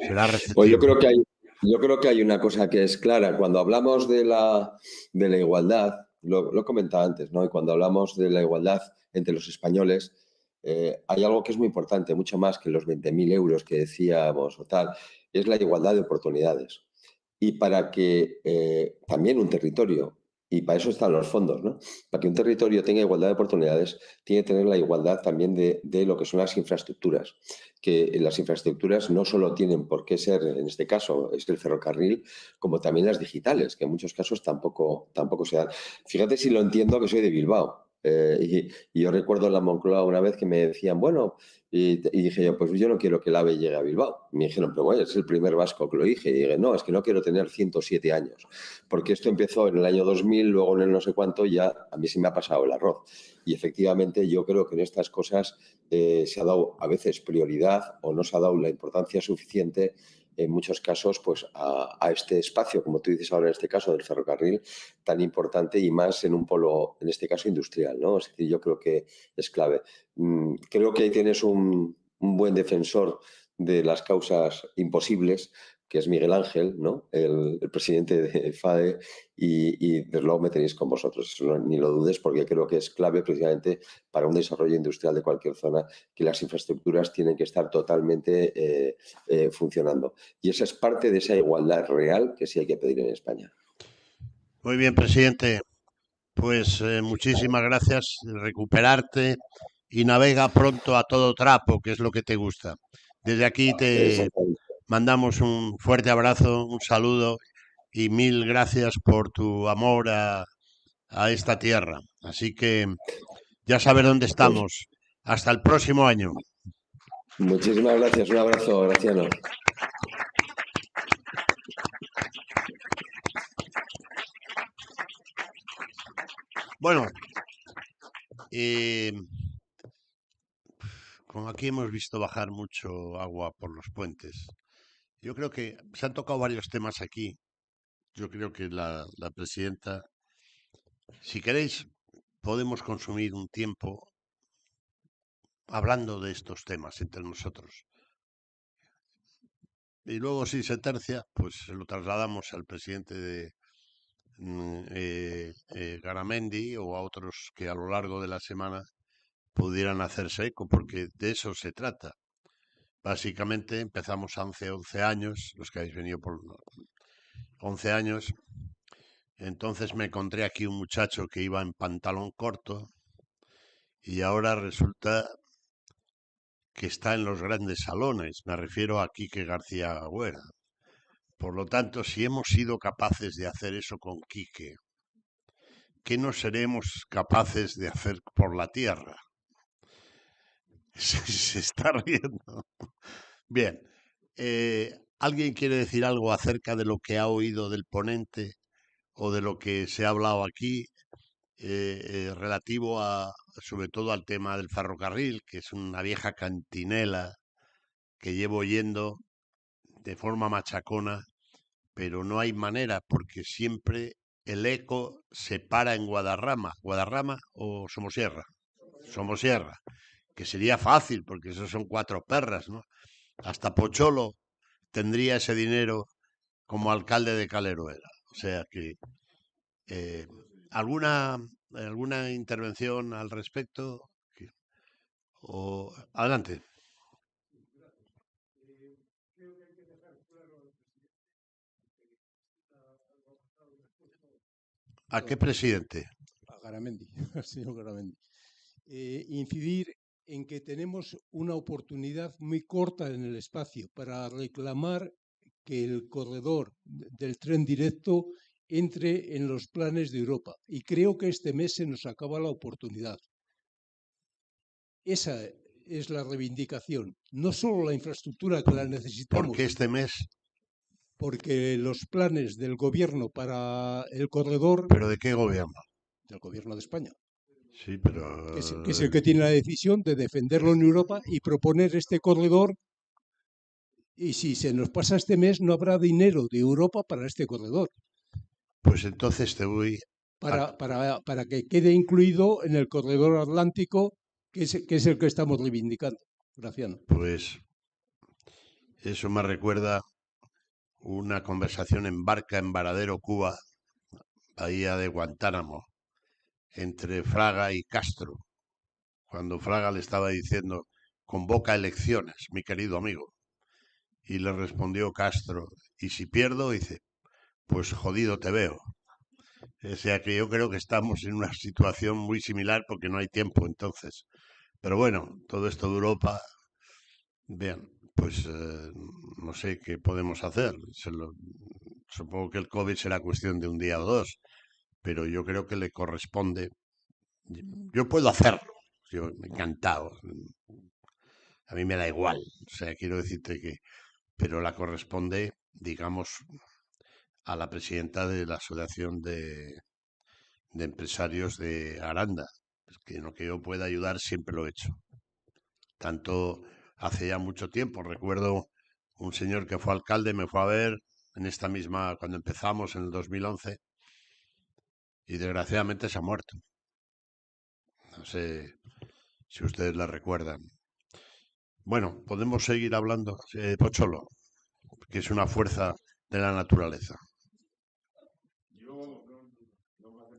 será Pues receptivo. yo creo que hay una cosa que es clara. Cuando hablamos de la igualdad, lo he comentado antes, ¿no? Y cuando hablamos de la igualdad entre los españoles, hay algo que es muy importante, mucho más que los 20.000 euros que decíamos o tal, es la igualdad de oportunidades. Y para que también un territorio, y para eso están los fondos, ¿no? Para que un territorio tenga igualdad de oportunidades, tiene que tener la igualdad también de lo que son las infraestructuras. Que las infraestructuras no solo tienen por qué ser, en este caso, es el ferrocarril, como también las digitales, que en muchos casos tampoco se dan. Fíjate si lo entiendo, que soy de Bilbao. Y yo recuerdo en la Moncloa una vez que me decían, bueno, y dije yo, pues yo no quiero que el AVE llegue a Bilbao. Me dijeron, pero bueno, es el primer vasco que lo dije. Y dije, no, es que no quiero tener 107 años, porque esto empezó en el año 2000, luego en el no sé cuánto, ya a mí se me ha pasado el arroz. Y efectivamente yo creo que en estas cosas se ha dado a veces prioridad o no se ha dado la importancia suficiente en muchos casos pues a este espacio, como tú dices ahora en este caso del ferrocarril, tan importante y más en un polo, en este caso industrial, ¿no? Es decir, yo creo que es clave. Creo que ahí tienes un buen defensor de las causas imposibles, que es Miguel Ángel, ¿no? El presidente de FADE, y desde luego me tenéis con vosotros, eso ni lo dudes, porque creo que es clave precisamente para un desarrollo industrial de cualquier zona, que las infraestructuras tienen que estar totalmente funcionando. Y esa es parte de esa igualdad real que sí hay que pedir en España. Muy bien, presidente. Pues muchísimas gracias. Recuperarte y navega pronto a todo trapo, que es lo que te gusta. Desde aquí te Exactamente. mandamos un fuerte abrazo, un saludo y mil gracias por tu amor a esta tierra. Así que ya sabes dónde Pues estamos. Hasta el próximo año. muchísimas gracias, un abrazo, Graciano. Bueno, eh, como aquí hemos visto bajar mucho agua por los puentes, yo creo que se han tocado varios temas aquí. Yo creo que la presidenta, si queréis, podemos consumir un tiempo hablando de estos temas entre nosotros. Y luego, si se tercia, pues se lo trasladamos al presidente de Garamendi o a otros que a lo largo de la semana pudieran hacerse eco, porque de eso se trata. Básicamente empezamos hace 11 años, los que habéis venido por 11 años. Entonces me encontré aquí un muchacho que iba en pantalón corto y ahora resulta que está en los grandes salones. Me refiero a Quique García Agüera. Por lo tanto, si hemos sido capaces de hacer eso con Quique, ¿qué no seremos capaces de hacer por la tierra? Se está riendo. Bien. ¿Alguien quiere decir algo acerca de lo que ha oído del ponente o de lo que se ha hablado aquí relativo sobre todo al tema del ferrocarril, que es una vieja cantinela que llevo oyendo de forma machacona, pero no hay manera porque siempre el eco se para en Guadarrama o Somosierra, que sería fácil porque esos son 4 perras, ¿no? Hasta Pocholo tendría ese dinero como alcalde de Caleruela. O sea que ¿alguna intervención al respecto? Adelante. ¿A qué presidente? A Garamendi, al señor Garamendi. Incidir en que tenemos una oportunidad muy corta en el espacio para reclamar que el corredor del tren directo entre en los planes de Europa. Y creo que este mes se nos acaba la oportunidad. Esa es la reivindicación. No solo la infraestructura que la necesitamos. ¿Por qué este mes? Porque los planes del gobierno para el corredor... ¿Pero de qué gobierno? Del gobierno de España. Sí, pero... Que es el que tiene la decisión de defenderlo en Europa y proponer este corredor. Y si se nos pasa este mes, no habrá dinero de Europa para este corredor. Pues entonces te voy... Para que quede incluido en el corredor atlántico, que es el que estamos reivindicando. Graciano. Pues eso me recuerda una conversación en barca en Varadero, Cuba, bahía de Guantánamo, entre Fraga y Castro, cuando Fraga le estaba diciendo: convoca elecciones, mi querido amigo. Y le respondió Castro: ¿y si pierdo? Dice: pues jodido te veo. O sea que yo creo que estamos en una situación muy similar porque no hay tiempo entonces. Pero bueno, todo esto de Europa, bien, pues no sé qué podemos hacer. Supongo que el COVID será cuestión de un día o dos, pero yo creo que le corresponde. Yo puedo hacerlo, yo encantado. A mí me da igual, o sea, quiero decirte que, pero la corresponde, digamos, a la presidenta de la Asociación de Empresarios de Aranda. Que en lo que yo pueda ayudar siempre lo he hecho. Tanto hace ya mucho tiempo, recuerdo un señor que fue alcalde, me fue a ver en esta misma, cuando empezamos en el 2011, y desgraciadamente se ha muerto. No sé si ustedes la recuerdan. Bueno, podemos seguir hablando. Pocholo, que es una fuerza de la naturaleza.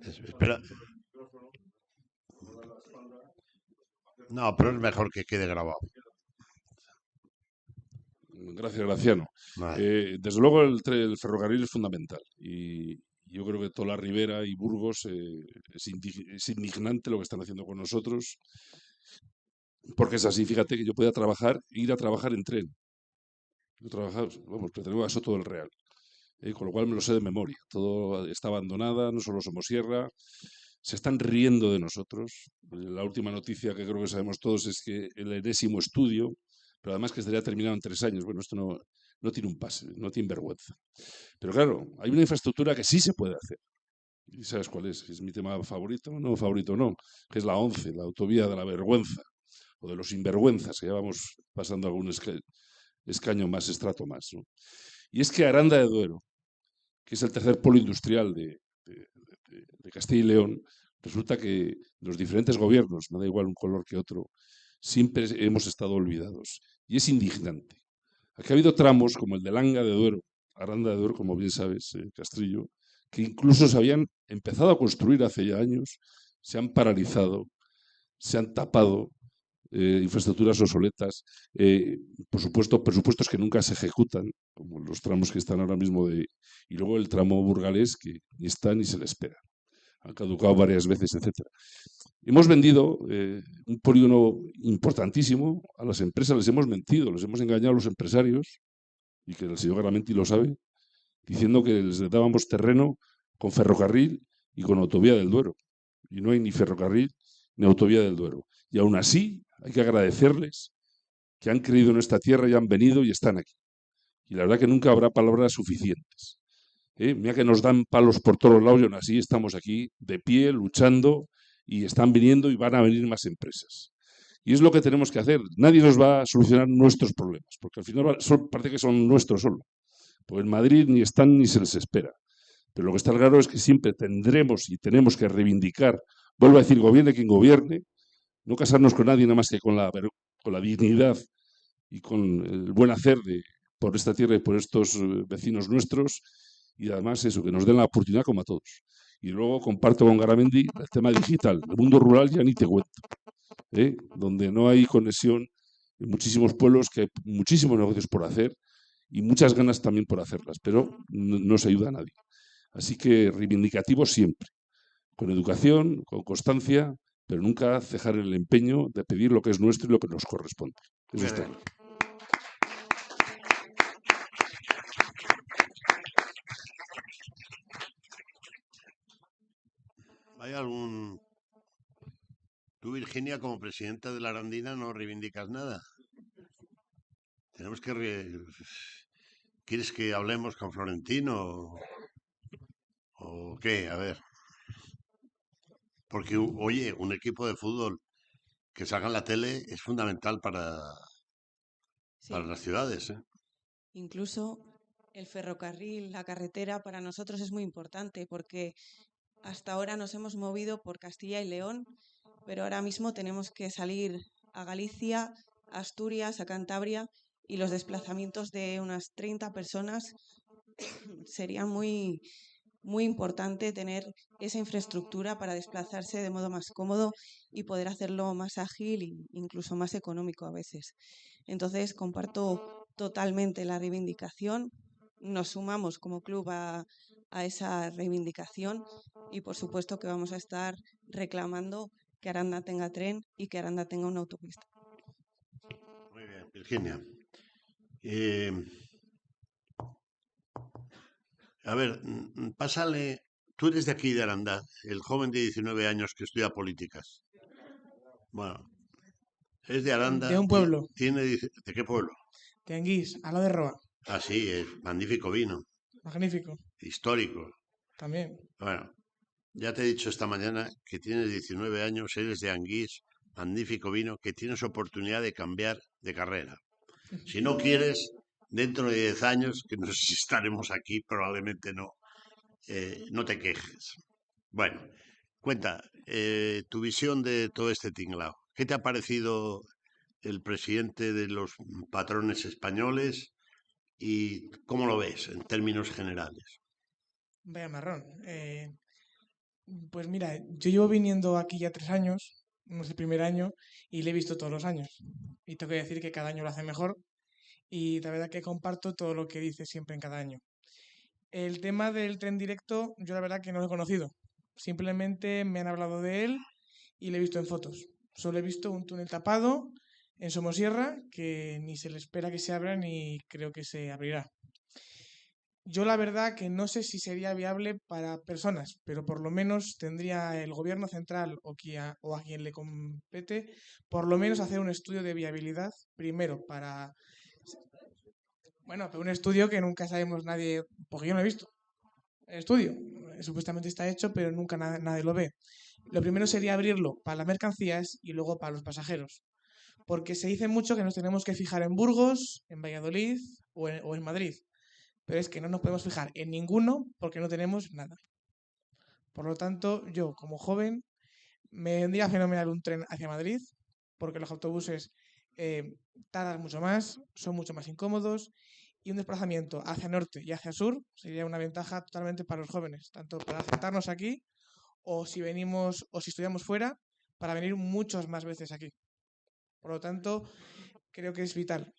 Espera. No, pero es mejor que quede grabado. Gracias, Graciano. Vale. Desde luego el ferrocarril es fundamental y yo creo que toda la Ribera y Burgos es indignante lo que están haciendo con nosotros, porque es así. Fíjate que yo podía ir a trabajar en tren. Yo trabajaba, vamos, pertenezco a Soto del Real, con lo cual me lo sé de memoria. Todo está abandonada, no solo Somosierra. Se están riendo de nosotros. La última noticia que creo que sabemos todos es que el enésimo estudio, pero además que estaría terminado en 3 años. Bueno, esto no tiene un pase, no tiene vergüenza. Pero claro, hay una infraestructura que sí se puede hacer. ¿Y sabes cuál es? Es mi tema favorito, no, que es la 11, la autovía de la vergüenza, o de los sinvergüenzas, que ya vamos pasando algún escaño más, estrato más, ¿no? Y es que Aranda de Duero, que es el tercer polo industrial de Castilla y León, Resulta que los diferentes gobiernos, me da igual un color que otro, siempre hemos estado olvidados. Y es indignante. Aquí ha habido tramos como el de Langa de Duero, Aranda de Duero, como bien sabes, Castrillo, que incluso se habían empezado a construir hace ya años, se han paralizado, se han tapado, infraestructuras obsoletas, por supuesto, presupuestos que nunca se ejecutan, como los tramos que están ahora mismo y luego el tramo burgalés que ni está ni se le espera. Han caducado varias veces, etcétera. Hemos vendido un polígono importantísimo a las empresas, les hemos mentido, les hemos engañado a los empresarios, y que el señor Garamendi lo sabe, diciendo que les dábamos terreno con ferrocarril y con autovía del Duero. Y no hay ni ferrocarril ni autovía del Duero. Y aún así hay que agradecerles que han creído en esta tierra y han venido y están aquí. Y la verdad que nunca habrá palabras suficientes. Mira que nos dan palos por todos lados y aún así estamos aquí de pie, luchando, y están viniendo y van a venir más empresas. Y es lo que tenemos que hacer. Nadie nos va a solucionar nuestros problemas, porque al final parece que son nuestros solo. Pues en Madrid ni están ni se les espera. Pero lo que está claro es que siempre tendremos y tenemos que reivindicar, vuelvo a decir, gobierne quien gobierne, no casarnos con nadie nada más que con la dignidad y con el buen hacer por esta tierra y por estos vecinos nuestros, y además eso, que nos den la oportunidad como a todos. Y luego comparto con Garamendi el tema digital. El mundo rural ya ni te cuento, donde no hay conexión en muchísimos pueblos, que hay muchísimos negocios por hacer y muchas ganas también por hacerlas, pero no se ayuda a nadie. Así que reivindicativos siempre, con educación, con constancia, pero nunca cejar el empeño de pedir lo que es nuestro y lo que nos corresponde. Eso está claro. ¿Hay algún... Tú, Virginia, como presidenta de la Arandina, no reivindicas nada? Tenemos que... ¿Quieres que hablemos con Florentino o qué? A ver. Porque, oye, un equipo de fútbol que salga en la tele es fundamental para Sí, las ciudades, ¿eh? incluso el ferrocarril, la carretera, para nosotros es muy importante porque hasta ahora nos hemos movido por Castilla y León, pero ahora mismo tenemos que salir a Galicia, a Asturias, a Cantabria, y los desplazamientos de unas 30 personas sería muy, muy importante tener esa infraestructura para desplazarse de modo más cómodo y poder hacerlo más ágil e incluso más económico a veces. Entonces, comparto totalmente la reivindicación. Nos sumamos como club a esa reivindicación y por supuesto que vamos a estar reclamando que Aranda tenga tren y que Aranda tenga una autopista. Muy bien, Virginia. A ver, pásale. Tú eres de aquí, de Aranda, el joven de 19 años que estudia políticas. Bueno, es de Aranda. De un pueblo. ¿De qué pueblo? De Anguís, al lado de Roa. Ah, sí, es magnífico vino. Magnífico. Histórico. También. Bueno, ya te he dicho esta mañana que tienes 19 años, eres de Anguís, magnífico vino, que tienes oportunidad de cambiar de carrera. Si no quieres, dentro de 10 años, que no sé si estaremos aquí, probablemente no, no te quejes. Bueno, cuenta tu visión de todo este tinglao. ¿Qué te ha parecido el presidente de los patrones españoles y cómo lo ves en términos generales? Vaya marrón. Pues mira, yo llevo viniendo aquí ya 3 años, no es el primer año, y le he visto todos los años. Y tengo que decir que cada año lo hace mejor. Y la verdad que comparto todo lo que dice siempre en cada año. El tema del tren directo, yo la verdad que no lo he conocido. Simplemente me han hablado de él y lo he visto en fotos. Solo he visto un túnel tapado en Somosierra que ni se le espera que se abra ni creo que se abrirá. Yo la verdad que no sé si sería viable para personas, pero por lo menos tendría el gobierno central o a quien le compete, por lo menos hacer un estudio de viabilidad, primero para... Bueno, pero un estudio que nunca sabemos nadie, porque yo no he visto. El estudio supuestamente está hecho, pero nunca nadie lo ve. Lo primero sería abrirlo para las mercancías y luego para los pasajeros. Porque se dice mucho que nos tenemos que fijar en Burgos, en Valladolid o en Madrid. Pero es que no nos podemos fijar en ninguno porque no tenemos nada. Por lo tanto, yo como joven Me vendría fenomenal un tren hacia Madrid, porque los autobuses tardan mucho más, son mucho más incómodos, y un desplazamiento hacia norte y hacia sur sería una ventaja totalmente para los jóvenes, tanto para sentarnos aquí o si venimos o si estudiamos fuera, para venir muchas más veces aquí. Por lo tanto, creo que es vital.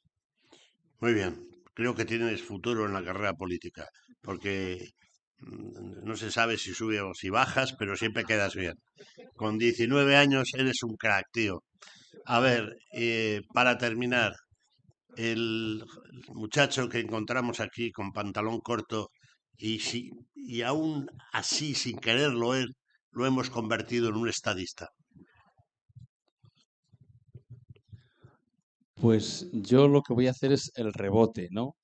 Muy bien, creo que tienes futuro en la carrera política, porque no se sabe si subes o si bajas, pero siempre quedas bien. Con 19 años eres un crack, tío. A ver, para terminar, el muchacho que encontramos aquí con pantalón corto y aún así, sin quererlo él, lo hemos convertido en un estadista. Pues yo lo que voy a hacer es el rebote, ¿no?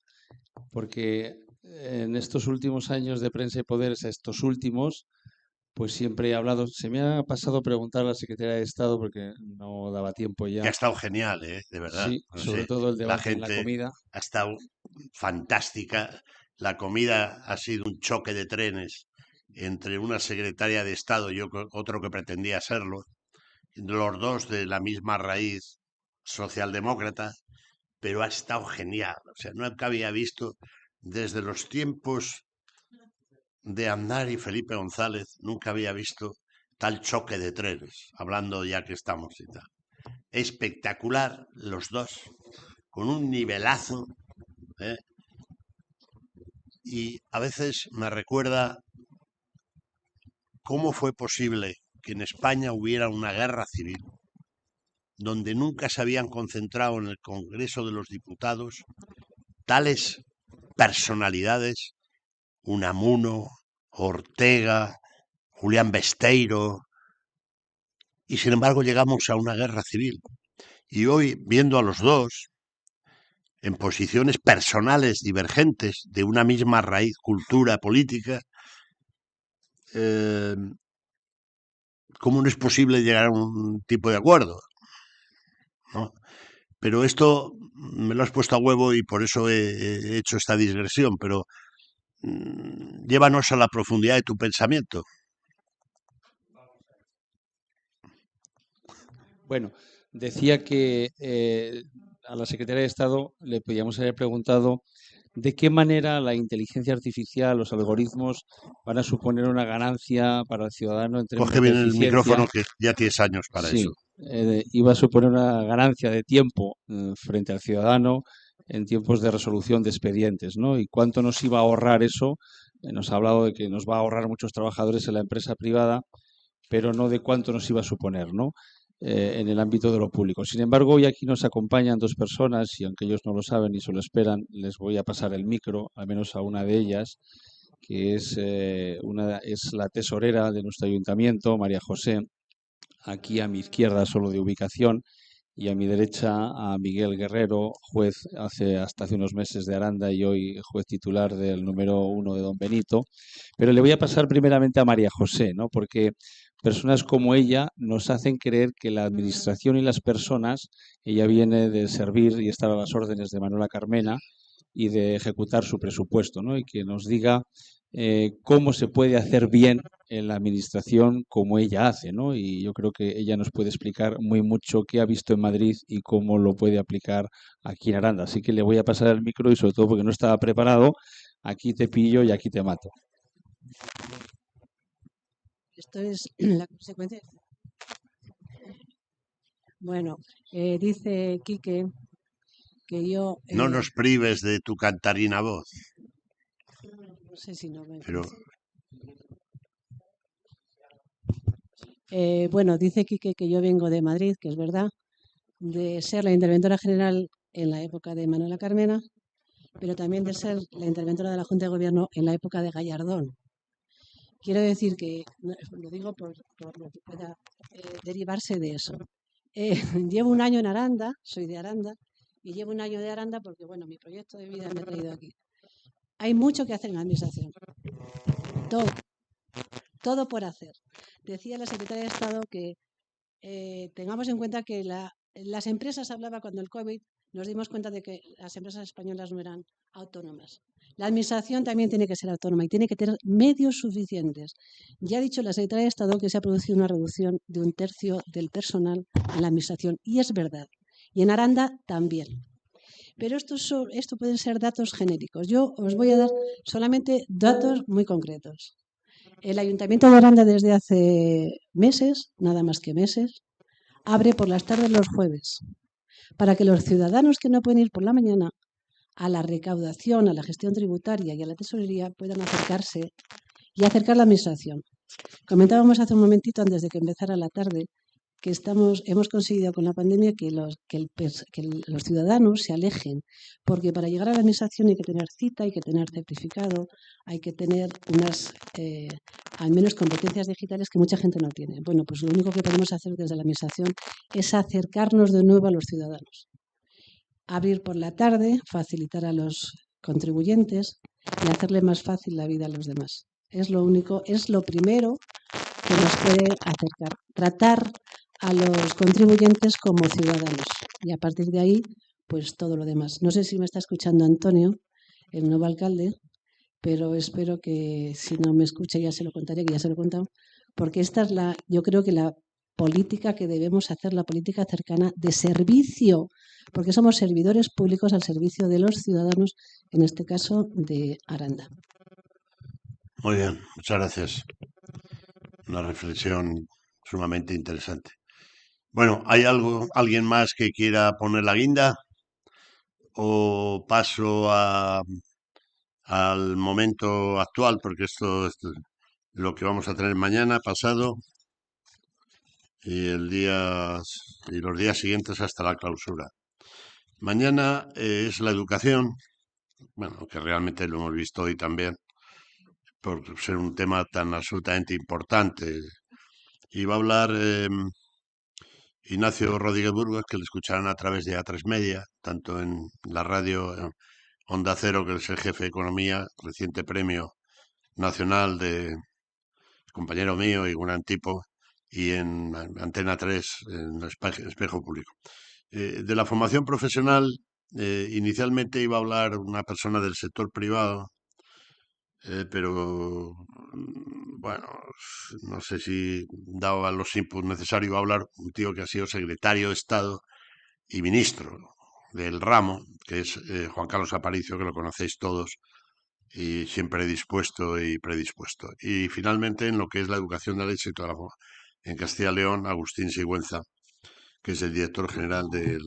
Porque en estos últimos años de Prensa y Poderes, estos últimos, pues siempre he hablado, se me ha pasado preguntar a la Secretaría de Estado porque no daba tiempo Que ya. ha estado genial, de verdad. Sí, No sobre sé, todo el la debate en la gente comida. ha estado fantástica. La comida ha sido un choque de trenes entre una secretaria de Estado y otro que pretendía serlo, los dos de la misma raíz socialdemócrata, pero ha estado genial. O sea, nunca había visto desde los tiempos de Aznar y Felipe González, nunca había visto tal choque de trenes, hablando ya que estamos y tal. Espectacular los dos, con un nivelazo, ¿eh? Y a veces me recuerda cómo fue posible que en España hubiera una guerra civil, donde nunca se habían concentrado en el Congreso de los Diputados tales personalidades, Unamuno, Ortega, Julián Besteiro, y sin embargo llegamos a una guerra civil. Y hoy, viendo a los dos en posiciones personales divergentes de una misma raíz, cultura política, ¿cómo no es posible llegar a un tipo de acuerdo? ¿No? Pero esto me lo has puesto a huevo y por eso he hecho esta digresión, pero llévanos a la profundidad de tu pensamiento. Bueno, decía que a la Secretaría de Estado le podíamos haber preguntado de qué manera la inteligencia artificial, los algoritmos van a suponer una ganancia para el ciudadano en términos Coge de bien el eficiencia. micrófono que ya tienes años para Sí, eso. iba a suponer una ganancia de tiempo frente al ciudadano en tiempos de resolución de expedientes, ¿no? Y cuánto nos iba a ahorrar eso. Nos ha hablado de que nos va a ahorrar muchos trabajadores en la empresa privada, pero no de cuánto nos iba a suponer, ¿no? En el ámbito de lo público. Sin embargo, hoy aquí nos acompañan dos personas y aunque ellos no lo saben ni se lo esperan, les voy a pasar el micro, al menos a una de ellas, que es la tesorera de nuestro ayuntamiento, María José, aquí a mi izquierda solo de ubicación, y a mi derecha a Miguel Guerrero, juez hasta hace unos meses de Aranda y hoy juez titular del número 1 de Don Benito. Pero le voy a pasar primeramente a María José, ¿no? Porque personas como ella nos hacen creer que la administración y las personas, ella viene de servir y estar a las órdenes de Manuela Carmena y de ejecutar su presupuesto, ¿no? Y que nos diga cómo se puede hacer bien en la administración como ella hace, ¿no? Y yo creo que ella nos puede explicar muy mucho qué ha visto en Madrid y cómo lo puede aplicar aquí en Aranda. Así que le voy a pasar el micro y sobre todo porque no estaba preparado, aquí te pillo y aquí te mato. Esto es la consecuencia. Bueno, dice Quique que yo... No nos prives de tu cantarina voz. No sé si no me... Pero... bueno, dice Quique que yo vengo de Madrid, que es verdad, de ser la interventora general en la época de Manuela Carmena, pero también de ser la interventora de la Junta de Gobierno en la época de Gallardón. Quiero decir que, lo digo por lo que pueda derivarse de eso. Llevo un año en Aranda, soy de Aranda, y llevo un año de Aranda porque, bueno, mi proyecto de vida me ha traído aquí. Hay mucho que hacer en la administración. Todo por hacer. Decía la secretaria de Estado que tengamos en cuenta que las empresas, hablaba cuando el COVID, nos dimos cuenta de que las empresas españolas no eran autónomas. La administración también tiene que ser autónoma y tiene que tener medios suficientes. Ya ha dicho la Secretaría de Estado que se ha producido una reducción de 1/3 del personal en la administración, y es verdad. Y en Aranda también. Pero esto pueden ser datos genéricos. Yo os voy a dar solamente datos muy concretos. El Ayuntamiento de Aranda desde hace meses, nada más que meses, abre por las tardes los jueves, para que los ciudadanos que no pueden ir por la mañana a la recaudación, a la gestión tributaria y a la tesorería puedan acercarse y acercar la administración. Comentábamos hace un momentito, antes de que empezara la tarde, que hemos conseguido con la pandemia que los ciudadanos se alejen, porque para llegar a la administración hay que tener cita, hay que tener certificado, hay que tener unas, al menos, competencias digitales que mucha gente no tiene. Bueno, pues lo único que podemos hacer desde la administración es acercarnos de nuevo a los ciudadanos. Abrir por la tarde, facilitar a los contribuyentes y hacerle más fácil la vida a los demás. Es lo único, es lo primero que nos puede acercar. Tratar a los contribuyentes como ciudadanos y a partir de ahí, pues todo lo demás. No sé si me está escuchando Antonio, el nuevo alcalde, pero espero que si no me escucha ya se lo contaré, que ya se lo he contado, porque esta es yo creo que la política que debemos hacer, la política cercana de servicio, porque somos servidores públicos al servicio de los ciudadanos, en este caso de Aranda. Muy bien, muchas gracias. Una reflexión sumamente interesante. Bueno, ¿hay alguien más que quiera poner la guinda? ¿O paso al momento actual? Porque esto es lo que vamos a tener mañana, pasado y los días siguientes hasta la clausura. Mañana es la educación, bueno, que realmente lo hemos visto hoy también, por ser un tema tan absolutamente importante. Y va a hablar Ignacio Rodríguez Burgos, que le escucharán a través de A3 Media, tanto en la radio Onda Cero, que es el jefe de economía, reciente premio nacional de compañero mío y un gran tipo, y en Antena 3, en Espejo Público. De la formación profesional, inicialmente iba a hablar una persona del sector privado, pero bueno, no sé si daba los inputs necesarios. Iba a hablar un tío que ha sido secretario de Estado y ministro del ramo, que es Juan Carlos Aparicio, que lo conocéis todos, y siempre dispuesto y predispuesto. Y finalmente, en lo que es la educación del éxito en Castilla y León, Agustín Sigüenza, que es el director general del...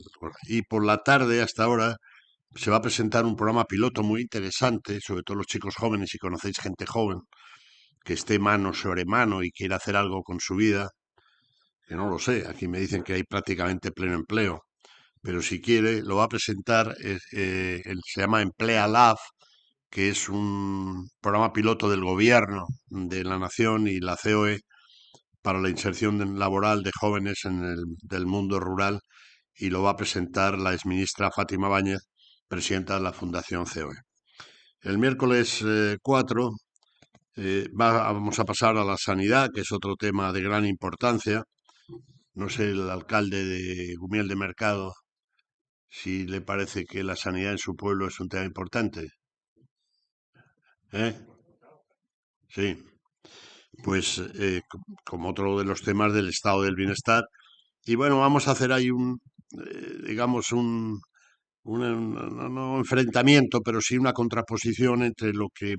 Y por la tarde, hasta ahora, se va a presentar un programa piloto muy interesante, sobre todo los chicos jóvenes, si conocéis gente joven, que esté mano sobre mano y quiera hacer algo con su vida, que no lo sé, aquí me dicen que hay prácticamente pleno empleo, pero si quiere, lo va a presentar, se llama Emplea Lab, que es un programa piloto del gobierno de la nación y la COE para la inserción laboral de jóvenes del mundo rural, y lo va a presentar la exministra Fátima Báñez, presidenta de la Fundación COE. El miércoles 4 vamos a pasar a la sanidad, que es otro tema de gran importancia. No sé, el alcalde de Gumiel de Mercado, si le parece que la sanidad en su pueblo es un tema importante. ¿Eh? Sí. Pues como otro de los temas del estado del bienestar. Y bueno, vamos a hacer ahí digamos, no enfrentamiento, pero sí una contraposición entre lo que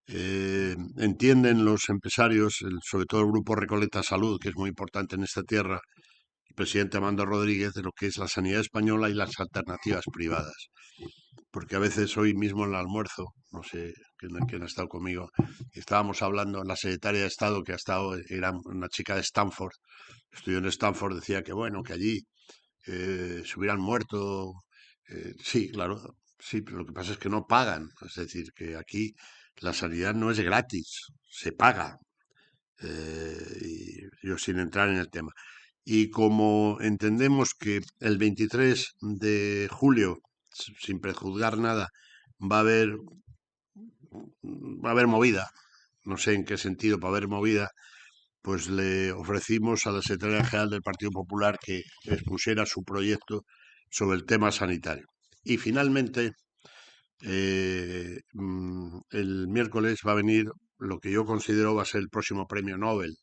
entienden los empresarios, sobre todo el grupo Recoleta Salud, que es muy importante en esta tierra, el presidente Amando Rodríguez, de lo que es la sanidad española y las alternativas privadas. Porque a veces hoy mismo en el almuerzo, no sé quién ha estado conmigo, estábamos hablando, la secretaria de Estado que ha estado, era una chica de Stanford, estudió en Stanford, decía que bueno, que allí se hubieran muerto. Sí, claro, sí, pero lo que pasa es que no pagan. Es decir, que aquí la sanidad no es gratis, se paga. Y yo sin entrar en el tema. Y como entendemos que el 23 de julio, sin prejuzgar nada, va a haber movida, no sé en qué sentido, va a haber movida, pues le ofrecimos a la secretaria general del Partido Popular que expusiera su proyecto sobre el tema sanitario. Y finalmente, el miércoles va a venir lo que yo considero va a ser el próximo premio Nobel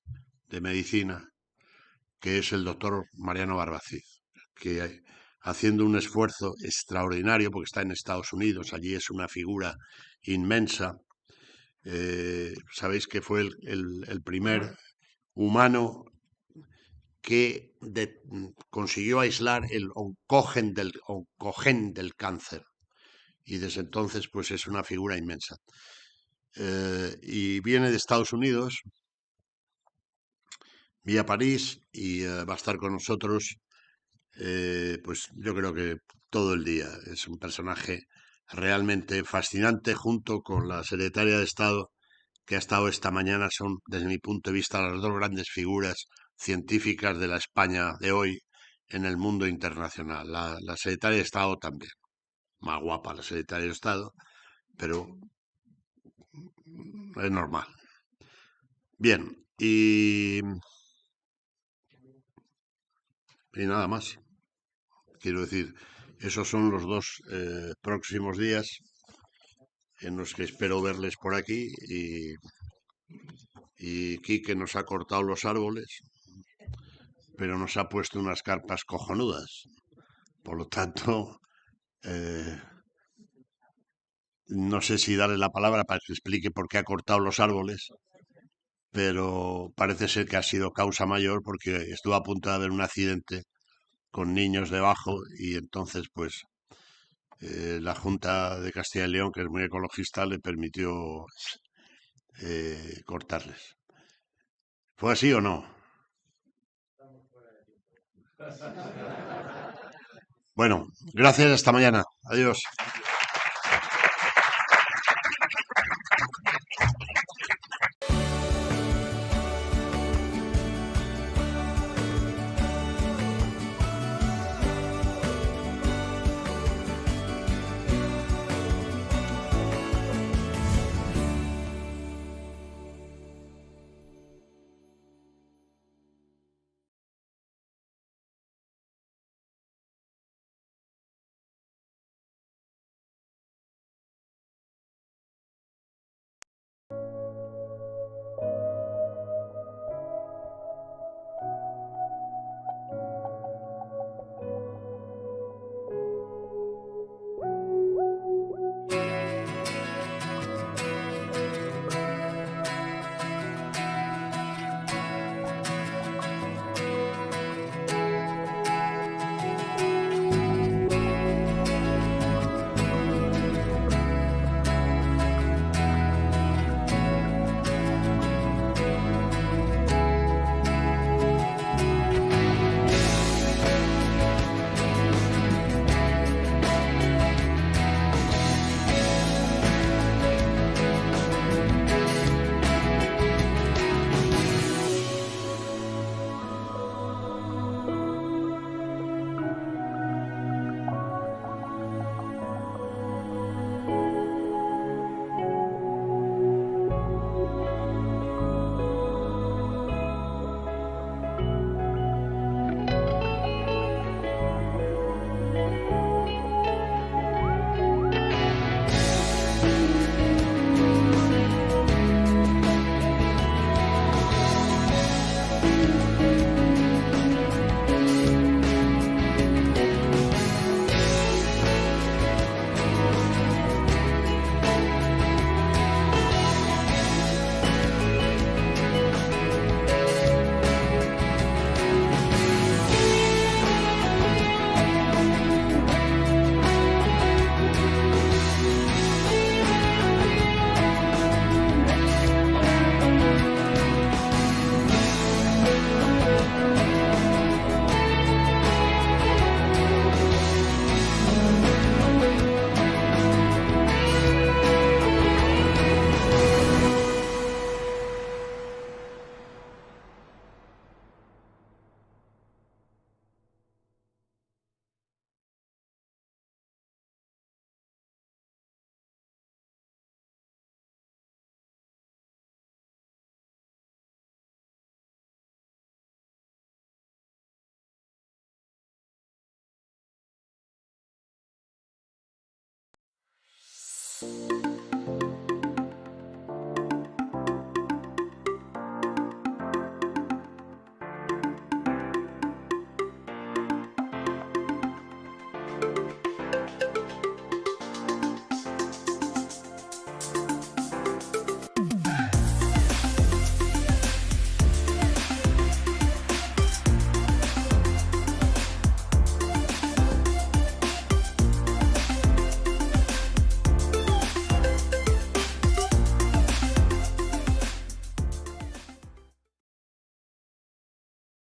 de Medicina, que es el doctor Mariano Barbacid, que haciendo un esfuerzo extraordinario, porque está en Estados Unidos, allí es una figura inmensa. Sabéis que fue el primer humano que consiguió aislar el oncogen del cáncer. Y desde entonces, pues es una figura inmensa. Y viene de Estados Unidos, vía París, y va a estar con nosotros, pues yo creo que todo el día. Es un personaje realmente fascinante, junto con la secretaria de Estado que ha estado esta mañana. Son, desde mi punto de vista, las dos grandes figuras científicas de la España de hoy en el mundo internacional. La secretaria de Estado también. Más guapa la secretaria de Estado, pero es normal. Bien, y nada más. Quiero decir, esos son los dos próximos días en los que espero verles por aquí, y Quique nos ha cortado los árboles, pero nos ha puesto unas carpas cojonudas. Por lo tanto, no sé si darle la palabra para que explique por qué ha cortado los árboles, pero parece ser que ha sido causa mayor, porque estuvo a punto de haber un accidente con niños debajo, y entonces pues la Junta de Castilla y León, que es muy ecologista, le permitió cortarles. ¿Fue así o no? Bueno, gracias, hasta mañana. Adiós.